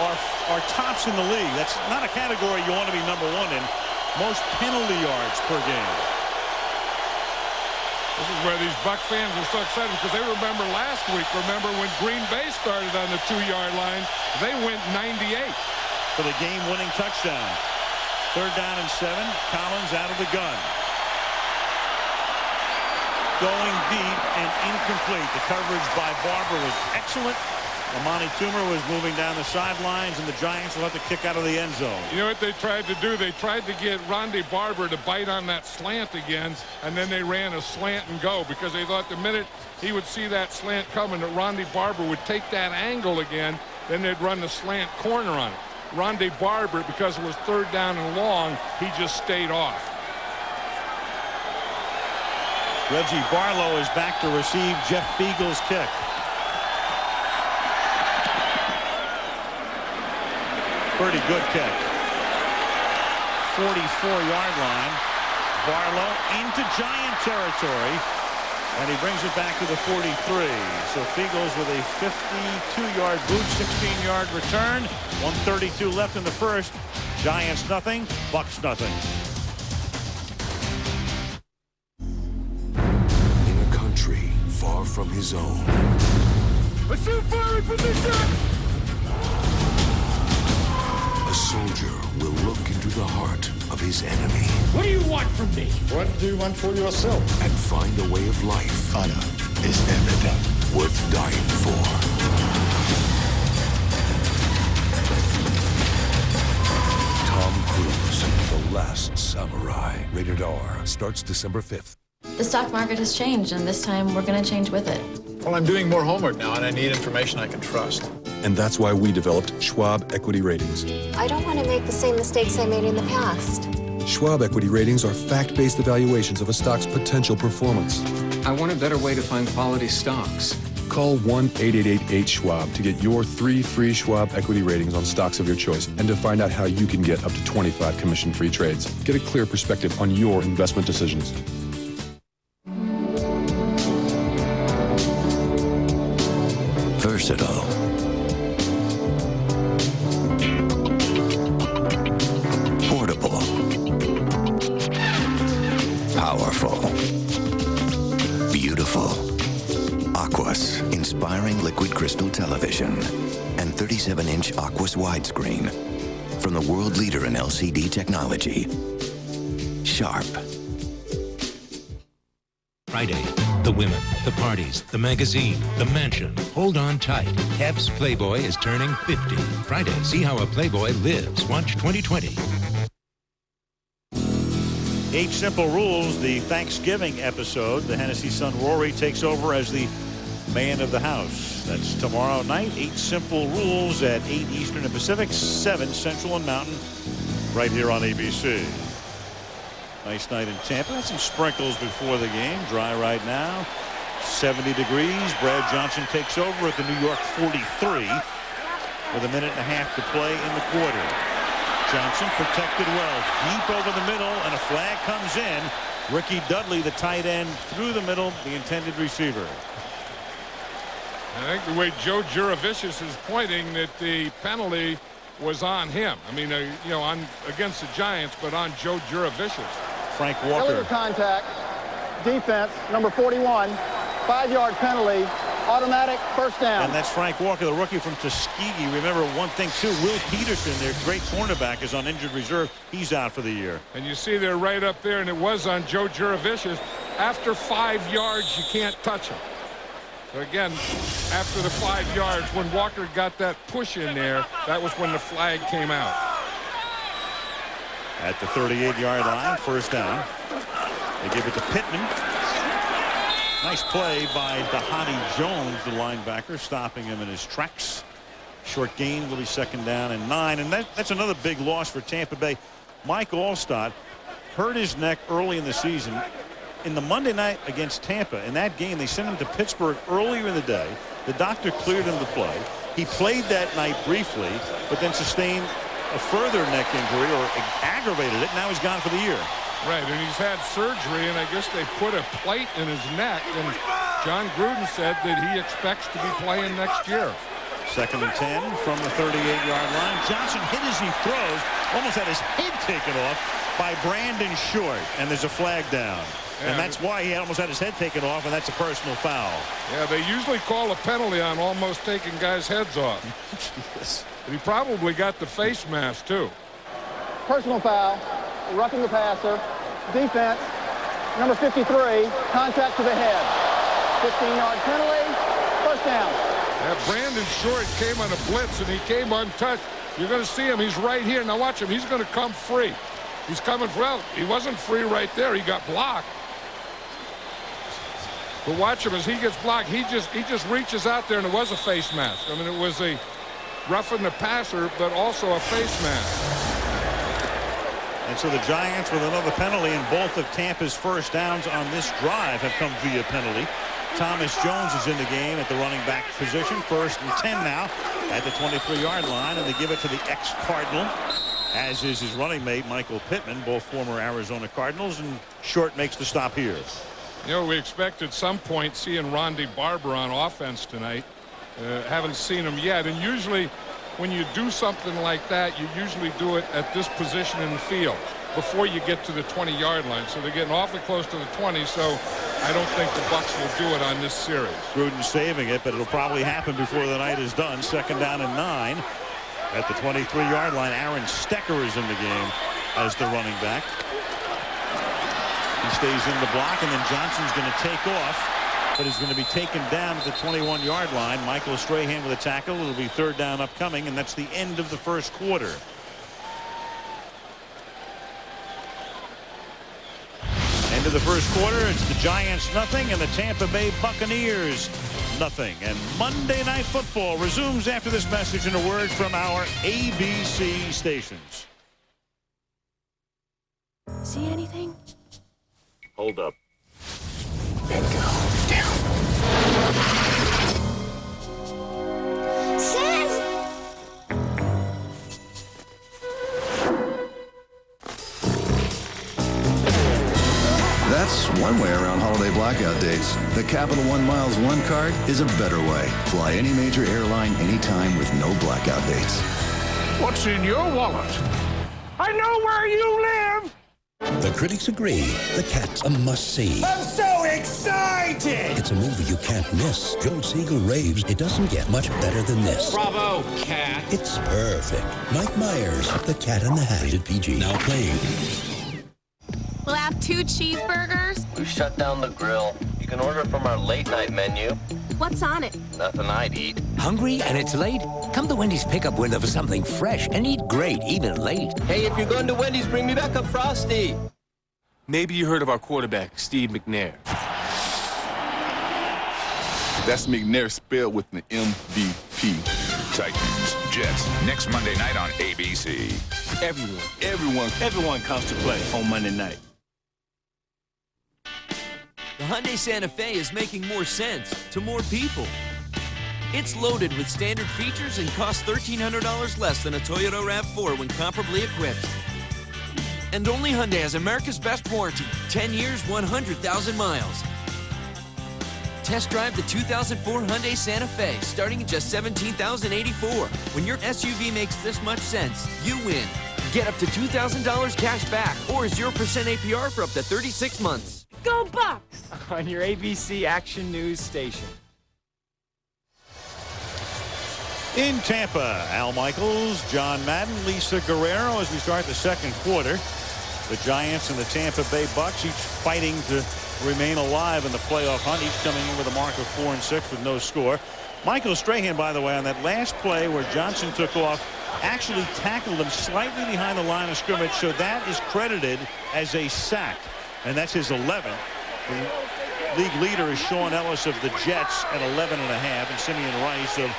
are tops in the league. That's not a category you want to be number 1 in. Most penalty yards per game. This is where these Buck fans are so excited, because they remember last week, when Green Bay started on the 2-yard line, they went 98. For the game-winning touchdown. 3rd down and 7. Collins out of the gun. Going deep and incomplete. The coverage by Barber was excellent. Amani Toomer was moving down the sidelines, and the Giants will have to kick out of the end zone. You know what they tried to do? They tried to get Rondé Barber to bite on that slant again, and then they ran a slant and go, because they thought the minute he would see that slant coming, that Rondé Barber would take that angle again, then they'd run the slant corner on it. Rondé Barber, because it was 3rd down and long, he just stayed off. Reggie Barlow is back to receive Jeff Beagle's kick. Pretty good kick. 44-yard line. Barlow into Giant territory, and he brings it back to the 43. So Fiegels with a 52-yard boot, 16-yard return. 1:32 left in the first. Giants nothing, Bucks nothing. In a country far from his own. A shoot firing position! A soldier will look into the heart of his enemy. What do you want from me? What do you want for yourself? And find a way of life. Honor is everything. Worth dying for. Tom Cruise, The Last Samurai. Rated R. Starts December 5th. The stock market has changed, and this time we're going to change with it. Well, I'm doing more homework now, and I need information I can trust. And that's why we developed Schwab Equity Ratings. I don't want to make the same mistakes I made in the past. Schwab Equity Ratings are fact-based evaluations of a stock's potential performance. I want a better way to find quality stocks. Call 1-888-8-SCHWAB to get your 3 free Schwab Equity Ratings on stocks of your choice and to find out how you can get up to 25 commission-free trades. Get a clear perspective on your investment decisions. Versatile. Portable. Powerful. Beautiful. Aquas, inspiring liquid crystal television. And 37-inch Aquas widescreen. From the world leader in LCD technology. Sharp. Friday, the women, the parties, the magazine, the mansion. Hold on tight. Hef's Playboy is turning 50. Friday, see how a Playboy lives. Watch 2020. 8 Simple Rules, the Thanksgiving episode. The Hennessy son Rory takes over as the man of the house. That's tomorrow night. 8 Simple Rules at 8 Eastern and Pacific, 7 Central and Mountain, right here on ABC. Nice night in Tampa. Had some sprinkles before the game. Dry right now. 70 degrees. Brad Johnson takes over at the New York 43 with a minute and a half to play in the quarter. Johnson protected well. Deep over the middle, and a flag comes in. Ricky Dudley, the tight end, through the middle, the intended receiver. I think the way Joe Juravicius is pointing that the penalty was on him. I mean, you know, on against the Giants, but on Joe Juravicius. Frank Walker. Illegal contact, defense, number 41, 5-yard penalty, automatic first down. And that's Frank Walker, the rookie from Tuskegee. Remember one thing, too, Will Peterson, their great cornerback, is on injured reserve. He's out for the year. And you see they're right up there, and it was on Joe Juravicius. After 5 yards, you can't touch him. So again, after the 5 yards, when Walker got that push in there, that was when the flag came out. At the 38-yard line, first down. They give it to Pittman. Nice play by Dahani Jones, the linebacker, stopping him in his tracks. Short gain will be second down and 9. And that's another big loss for Tampa Bay. Mike Allstott hurt his neck early in the season. In the Monday night against Tampa, in that game, they sent him to Pittsburgh earlier in the day. The doctor cleared him to play. He played that night briefly, but then sustained a further neck injury, or aggravated it. Now he's gone for the year. Right, and he's had surgery, and I guess they put a plate in his neck, and John Gruden said that he expects to be playing next year. Second and 10 from the 38-yard line. Johnson hit as he throws, almost had his head taken off by Brandon Short, and there's a flag down. And that's why he almost had his head taken off, and that's a personal foul. Yeah, they usually call a penalty on almost taking guys' heads off. Yes. And he probably got the face mask, too. Personal foul, roughing the passer, defense, number 53, contact to the head. 15-yard penalty, first down. Yeah, Brandon Short came on a blitz, and he came untouched. You're going to see him. He's right here. Now watch him. He's going to come free. He's coming well. He wasn't free right there. He got blocked. But watch him as he gets blocked. He just reaches out there, and it was a face mask. I mean, it was a roughing the passer, but also a face mask. And so the Giants with another penalty, and both of Tampa's first downs on this drive have come via penalty. Thomas Jones is in the game at the running back position. First and 10 now at the 23-yard line, and they give it to the ex-Cardinal, as is his running mate Michael Pittman, both former Arizona Cardinals, and Short makes the stop here. You know, we expect at some point seeing Ronde Barber on offense tonight. Haven't seen him yet, and usually when you do something like that, you usually do it at this position in the field before you get to the 20-yard line. So they're getting awfully close to the 20, so I don't think the Bucs will do it on this series. Gruden saving it, but it'll probably happen before the night is done. Second down and 9 at the 23-yard line. Aaron Stecker is in the game as the running back. He stays in the block, and then Johnson's going to take off, but he's going to be taken down at the 21-yard line. Michael Strahan with a tackle. It'll be third down upcoming, and that's the end of the first quarter. End of the first quarter. It's the Giants nothing and the Tampa Bay Buccaneers nothing. And Monday Night Football resumes after this message and a word from our ABC stations. See anything? Hold up. Bingo. Down. That's one way around holiday blackout dates. The Capital One Miles One card is a better way. Fly any major airline anytime with no blackout dates. What's in your wallet? I know where you live! The critics agree. The Cat's a must-see. I'm so excited! It's a movie you can't miss. Joel Siegel raves it doesn't get much better than this. Bravo, Cat! It's perfect. Mike Myers, The Cat in the Hat, rated PG. Now playing. We'll have 2 cheeseburgers. We shut down the grill. You can order from our late night menu. What's on it? Nothing I'd eat. Hungry and it's late? Come to Wendy's pickup window for something fresh and eat great even late. Hey, if you're going to Wendy's, bring me back a Frosty. Maybe you heard of our quarterback, Steve McNair. That's McNair spelled with an MVP. Titans, Jets, next Monday night on ABC. Everyone comes to play on Monday night. The Hyundai Santa Fe is making more sense to more people. It's loaded with standard features and costs $1,300 less than a Toyota RAV4 when comparably equipped. And only Hyundai has America's best warranty, 10 years, 100,000 miles. Test drive the 2004 Hyundai Santa Fe, starting at just $17,084. When your SUV makes this much sense, you win. Get up to $2,000 cash back or 0% APR for up to 36 months. Go Bucks! On your ABC Action News station. In Tampa, Al Michaels, John Madden, Lisa Guerrero as we start the second quarter. The Giants and the Tampa Bay Bucks each fighting to remain alive in the playoff hunt, each coming in with a mark of 4-6 with no score. Michael Strahan, by the way, on that last play where Johnson took off, actually tackled him slightly behind the line of scrimmage, so that is credited as a sack, and that's his 11th. The league leader is Sean Ellis of the Jets at 11.5, and Simeon Rice of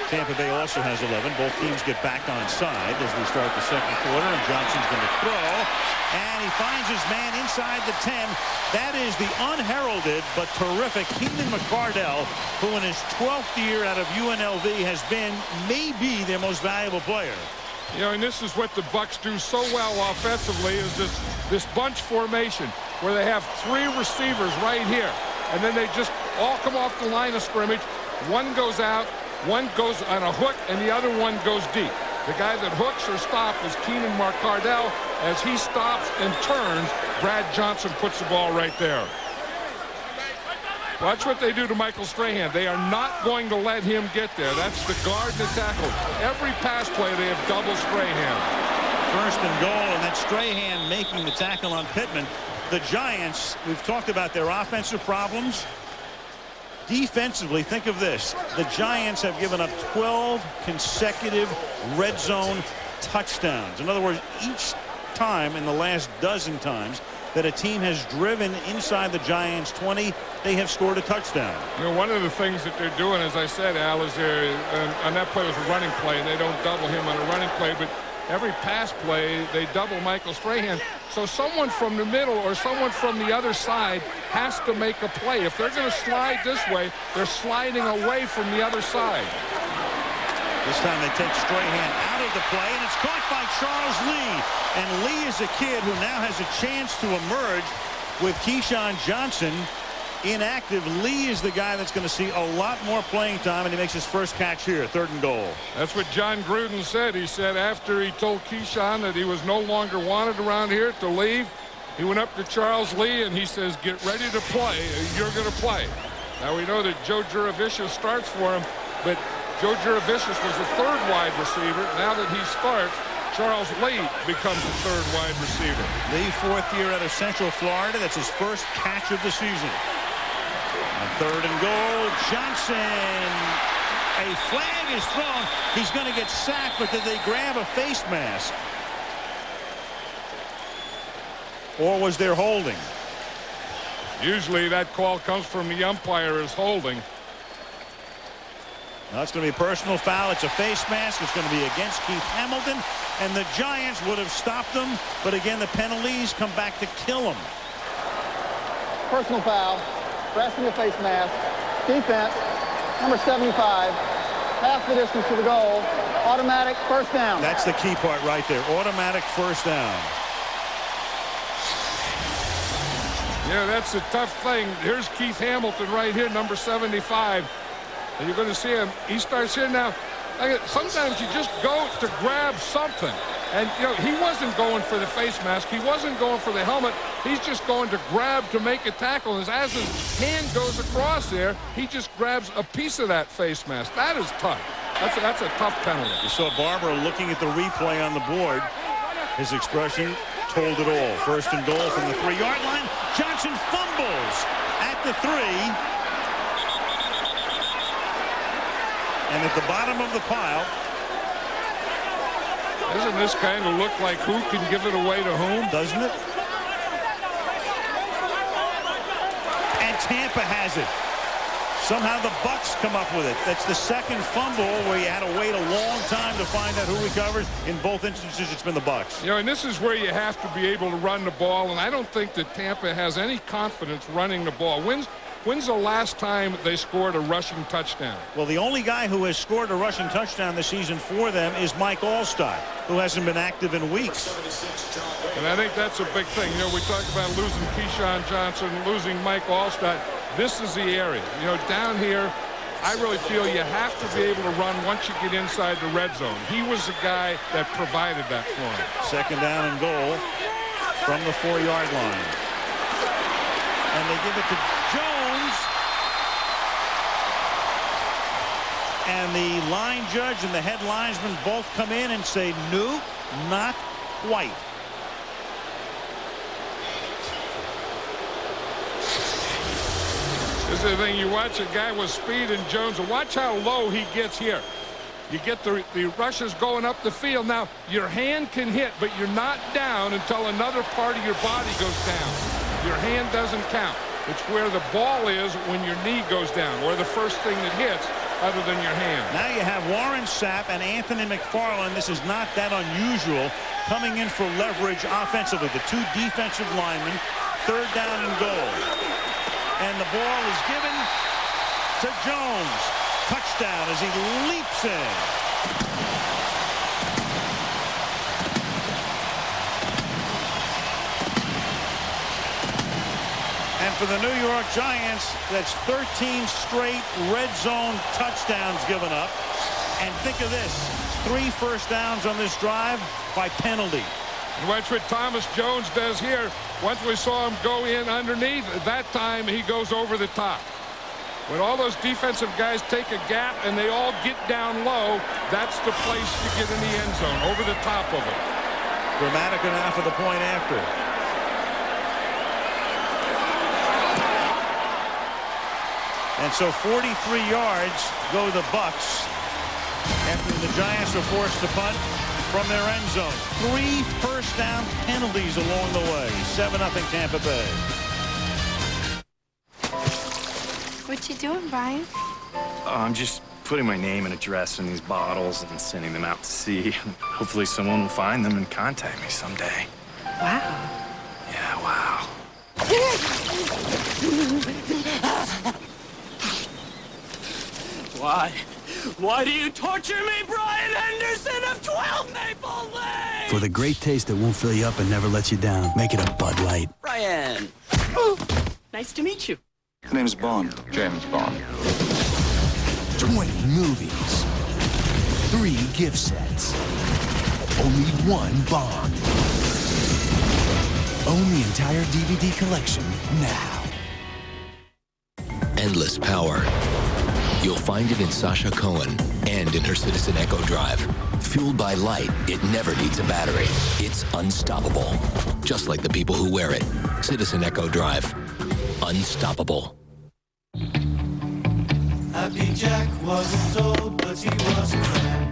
Tampa Bay also has 11. Both teams get back on side as we start the second quarter, and Johnson's going to throw, and he finds his man inside the 10. That is the unheralded but terrific Keenan McCardell, who in his 12th year out of UNLV has been maybe their most valuable player. You know, and this is what the Bucks do so well offensively, is this bunch formation where they have 3 receivers right here, and then they just all come off the line of scrimmage. One goes out, one goes on a hook, and the other one goes deep. The guy that hooks or stops is Keenan McCardell. As he stops and turns, Brad Johnson puts the ball right there. Watch what they do to Michael Strahan. They are not going to let him get there. That's the guard and the tackle. Every pass play, they have double Strahan. First and goal, and that's Strahan making the tackle on Pittman. The Giants, we've talked about their offensive problems. Defensively, think of this. The Giants have given up 12 consecutive red zone touchdowns. In other words, each time in the last dozen times that a team has driven inside the Giants 20, they have scored a touchdown. You know, one of the things that they're doing, as I said, Al, is on that play was a running play, and they don't double him on a running play, but every pass play, they double Michael Strahan. So someone from the middle or someone from the other side has to make a play. If they're going to slide this way, they're sliding away from the other side. This time they take Strahan out of the play, and it's caught by Charles Lee. And Lee is a kid who now has a chance to emerge with Keyshawn Johnson inactive. Lee is the guy that's going to see a lot more playing time, and he makes his first catch here, 3rd and goal. That's what John Gruden said. He said after he told Keyshawn that he was no longer wanted around here to leave, he went up to Charles Lee and he says, get ready to play. You're going to play. Now we know that Joe Juravicius starts for him, but Joe Juravicius was the 3rd wide receiver. Now that he starts, Charles Lee becomes the 3rd wide receiver. Lee, 4th year out of Central Florida. That's his first catch of the season. On 3rd and goal, Johnson. A flag is thrown. He's going to get sacked, but did they grab a face mask? Or was there holding? Usually that call comes from the umpire as holding. Now it's going to be a personal foul. It's a face mask. It's going to be against Keith Hamilton, and the Giants would have stopped them, but again the penalties come back to kill them. Personal foul, grasping the face mask, defense, number 75, half the distance to the goal, automatic first down. That's the key part right there, automatic first down. Yeah, that's a tough thing. Here's Keith Hamilton right here, number 75. And you're going to see him. He starts here now. Sometimes you just go to grab something. And, you know, he wasn't going for the face mask. He wasn't going for the helmet. He's just going to grab to make a tackle. And as his hand goes across there, he just grabs a piece of that face mask. That is tough. That's a tough penalty. You saw Barber looking at the replay on the board. His expression told it all. 1st and goal from the 3-yard line. Johnson fumbles at the 3. And at the bottom of the pile. Doesn't this kind of look like who can give it away to whom? Doesn't it? And Tampa has it. Somehow the Bucks come up with it. That's the 2nd fumble where you had to wait a long time to find out who recovers. In both instances, it's been the Bucks. You know, and this is where you have to be able to run the ball, and I don't think that Tampa has any confidence running the ball. When's the last time they scored a rushing touchdown? Well, the only guy who has scored a rushing touchdown this season for them is Mike Allstott, who hasn't been active in weeks. And I think that's a big thing. You know, we talk about losing Keyshawn Johnson, losing Mike Allstott. this is the area. You know, down here, I really feel you have to be able to run once you get inside the red zone. He was the guy that provided that for him. Second down and goal from the 4-yard line. And they give it to Jones. And the line judge and the head linesman both come in and say, no, not quite. This is the thing. You watch a guy with speed and Jones, and watch how low he gets here. You get the rushers going up the field. Now, your hand can hit, but you're not down until another part of your body goes down. Your hand doesn't count. It's where the ball is when your knee goes down, or the first thing that hits other than your hand. Now you have Warren Sapp and Anthony McFarland. This is not that unusual. Coming in for leverage offensively. The two defensive linemen. Third down and goal. And the ball is given to Jones. Touchdown as he leaps in. And for the New York Giants, that's 13 straight red zone touchdowns given up. And think of this, 3 first downs on this drive by penalty. And watch what Thomas Jones does here. Once we saw him go in underneath, at that time he goes over the top. When all those defensive guys take a gap and they all get down low, that's the place you get in the end zone, over the top of it. Dramatic enough for the point after. And so 43 yards go the Bucs after the Giants are forced to punt from their end zone. 3 first down penalties along the way. 7-0 Tampa Bay. What you doing, Brian? I'm just putting my name and address in these bottles and sending them out to sea. Hopefully someone will find them and contact me someday. Wow. Yeah, wow. Why? Why do you torture me, Brian Henderson of 12 Maple Lane? For the great taste that won't fill you up and never lets you down, make it a Bud Light. Brian. Oh, nice to meet you. His name's Bond. James Bond. 20 movies. 3 gift sets. Only 1 Bond. Own the entire DVD collection now. Endless power. You'll find it in Sasha Cohen and in her Citizen Echo Drive. Fueled by light, it never needs a battery. It's unstoppable. Just like the people who wear it. Citizen Echo Drive. Unstoppable. Happy Jack wasn't told, but he was a man.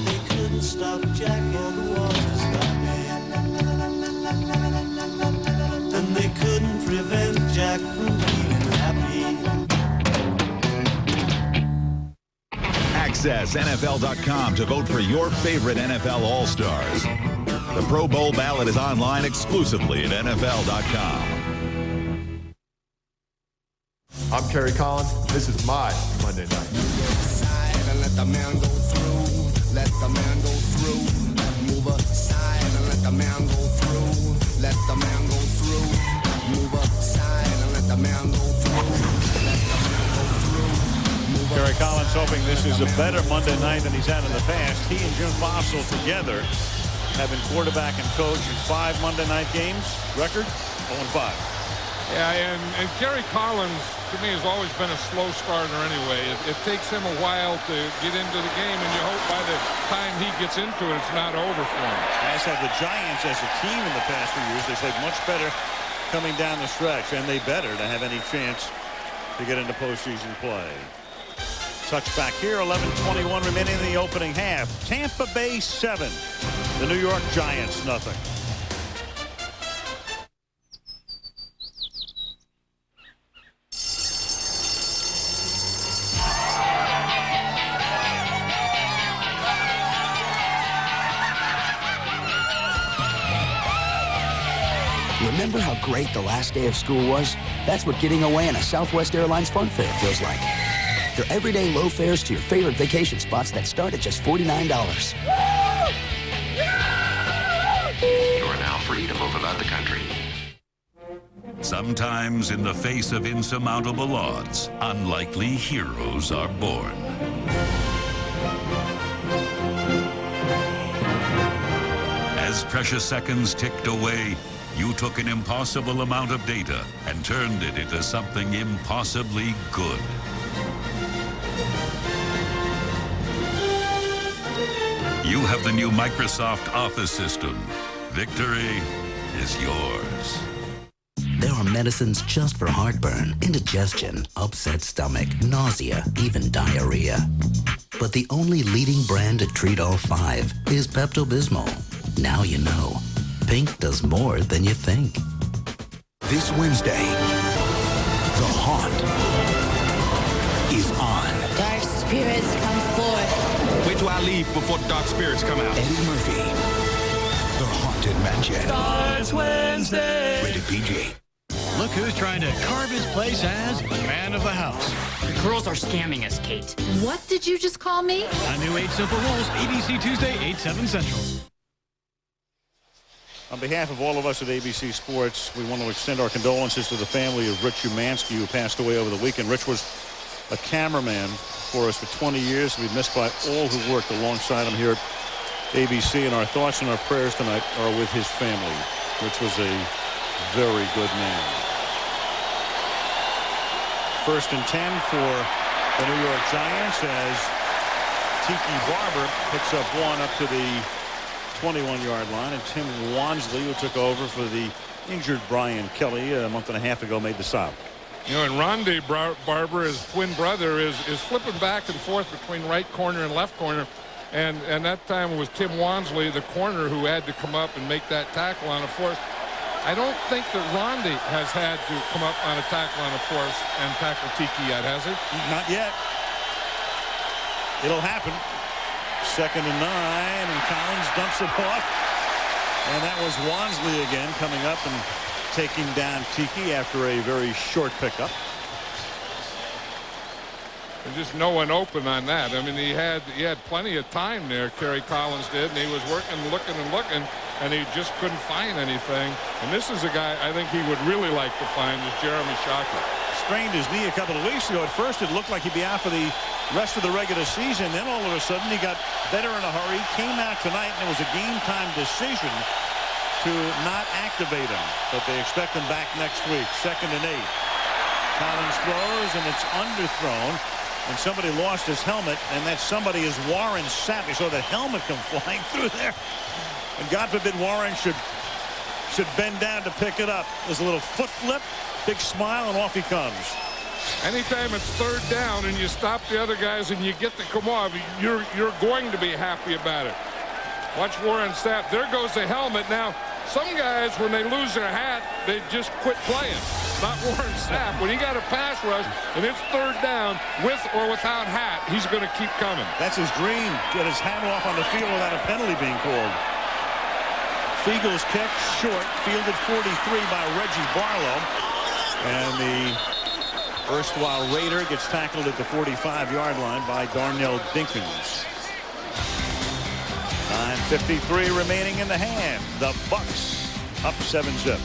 They couldn't stop Jack, all the waters got me. And they couldn't prevent Jack from being happy. Access NFL.com to vote for your favorite NFL All-Stars. The Pro Bowl ballot is online exclusively at NFL.com. I'm Kerry Collins. This is my Monday Night. And let the man go through. Let the man go through. Move aside and let the man go through. Let the man go through. Move aside and let the man go through. Let the man go through. Kerry Collins hoping this is a better Monday night than he's had in the past. He and Jim Fossil together have been quarterback and coach in 5 Monday night games. Record 0-5. Yeah, and Kerry Collins, to me, has always been a slow starter anyway. It takes him a while to get into the game, and you hope by the time he gets into it, it's not over for him. As have the Giants as a team in the past few years. They played much better coming down the stretch, and they better to have any chance to get into postseason play. Touchback here, 11:21 remaining in the opening half. Tampa Bay 7. The New York Giants nothing. Remember how great the last day of school was? That's what getting away on a Southwest Airlines fun fair feels like. They're everyday low fares to your favorite vacation spots that start at just $49. You are now free to move about the country. Sometimes in the face of insurmountable odds, unlikely heroes are born. As precious seconds ticked away, you took an impossible amount of data and turned it into something impossibly good. You have the new Microsoft Office system. Victory is yours. There are medicines just for heartburn, indigestion, upset stomach, nausea, even diarrhea. But the only leading brand to treat all five is Pepto-Bismol. Now you know. Pink does more than you think. This Wednesday, the haunt is on. Dark spirits come forth. Wait till I leave before the dark spirits come out. Eddie Murphy, The Haunted Mansion. Stars Wednesday. Rated PG. Look who's trying to carve his place as the man of the house. The girls are scamming us, Kate. What did you just call me? A new 8 Simple Rules, ABC Tuesday, 8/7 Central. On behalf of all of us at ABC Sports, we want to extend our condolences to the family of Rich Umansky, who passed away over the weekend. Rich was a cameraman for us for 20 years. We've missed by all who worked alongside him here at ABC, and our thoughts and our prayers tonight are with his family. Rich was a very good man. 1st and 10 for the New York Giants as Tiki Barber picks up one up to the 21-yard line, and Tim Wansley, who took over for the injured Brian Kelly a month and a half ago, made the stop. You know, and Rondé Barber, his twin brother, is flipping back and forth between right corner and left corner. And that time it was Tim Wansley, the corner, who had to come up and make that tackle on a force. I don't think that Rondé has had to come up on a tackle on a force and tackle Tiki yet, has he? Not yet. It'll happen. 2nd and 9, and Collins dumps it off. And that was Wansley again coming up and taking down Tiki after a very short pickup. There's just no one open on that. I mean, he had plenty of time there, Kerry Collins did, and he was working, looking, and he just couldn't find anything. And this is a guy I think he would really like to find, is Jeremy Shockey. Strained his knee a couple of weeks ago. At first, it looked like he'd be out for the rest of the regular season. Then all of a sudden, he got better in a hurry, came out tonight, and it was a game-time decision to not activate him. But they expect him back next week. 2nd and 8. Collins throws, and it's underthrown. And somebody lost his helmet, and that somebody is Warren Sapp. You saw the helmet come flying through there. And God forbid Warren should bend down to pick it up. There's a little foot flip, big smile, and off he comes. Anytime it's 3rd down and you stop the other guys and you get to come off, you're going to be happy about it. Watch Warren Sapp. There goes the helmet. Now, some guys, when they lose their hat, they just quit playing. Not Warren Sapp. When he got a pass rush and it's 3rd down, with or without hat, he's going to keep coming. That's his dream. Get his hat off on the field without a penalty being called. Fiegel's kick short, fielded 43 by Reggie Barlow. And the erstwhile Raider gets tackled at the 45-yard line by Darnell Dinkins. 9:53 remaining in the hand. The Bucks up 7-zip.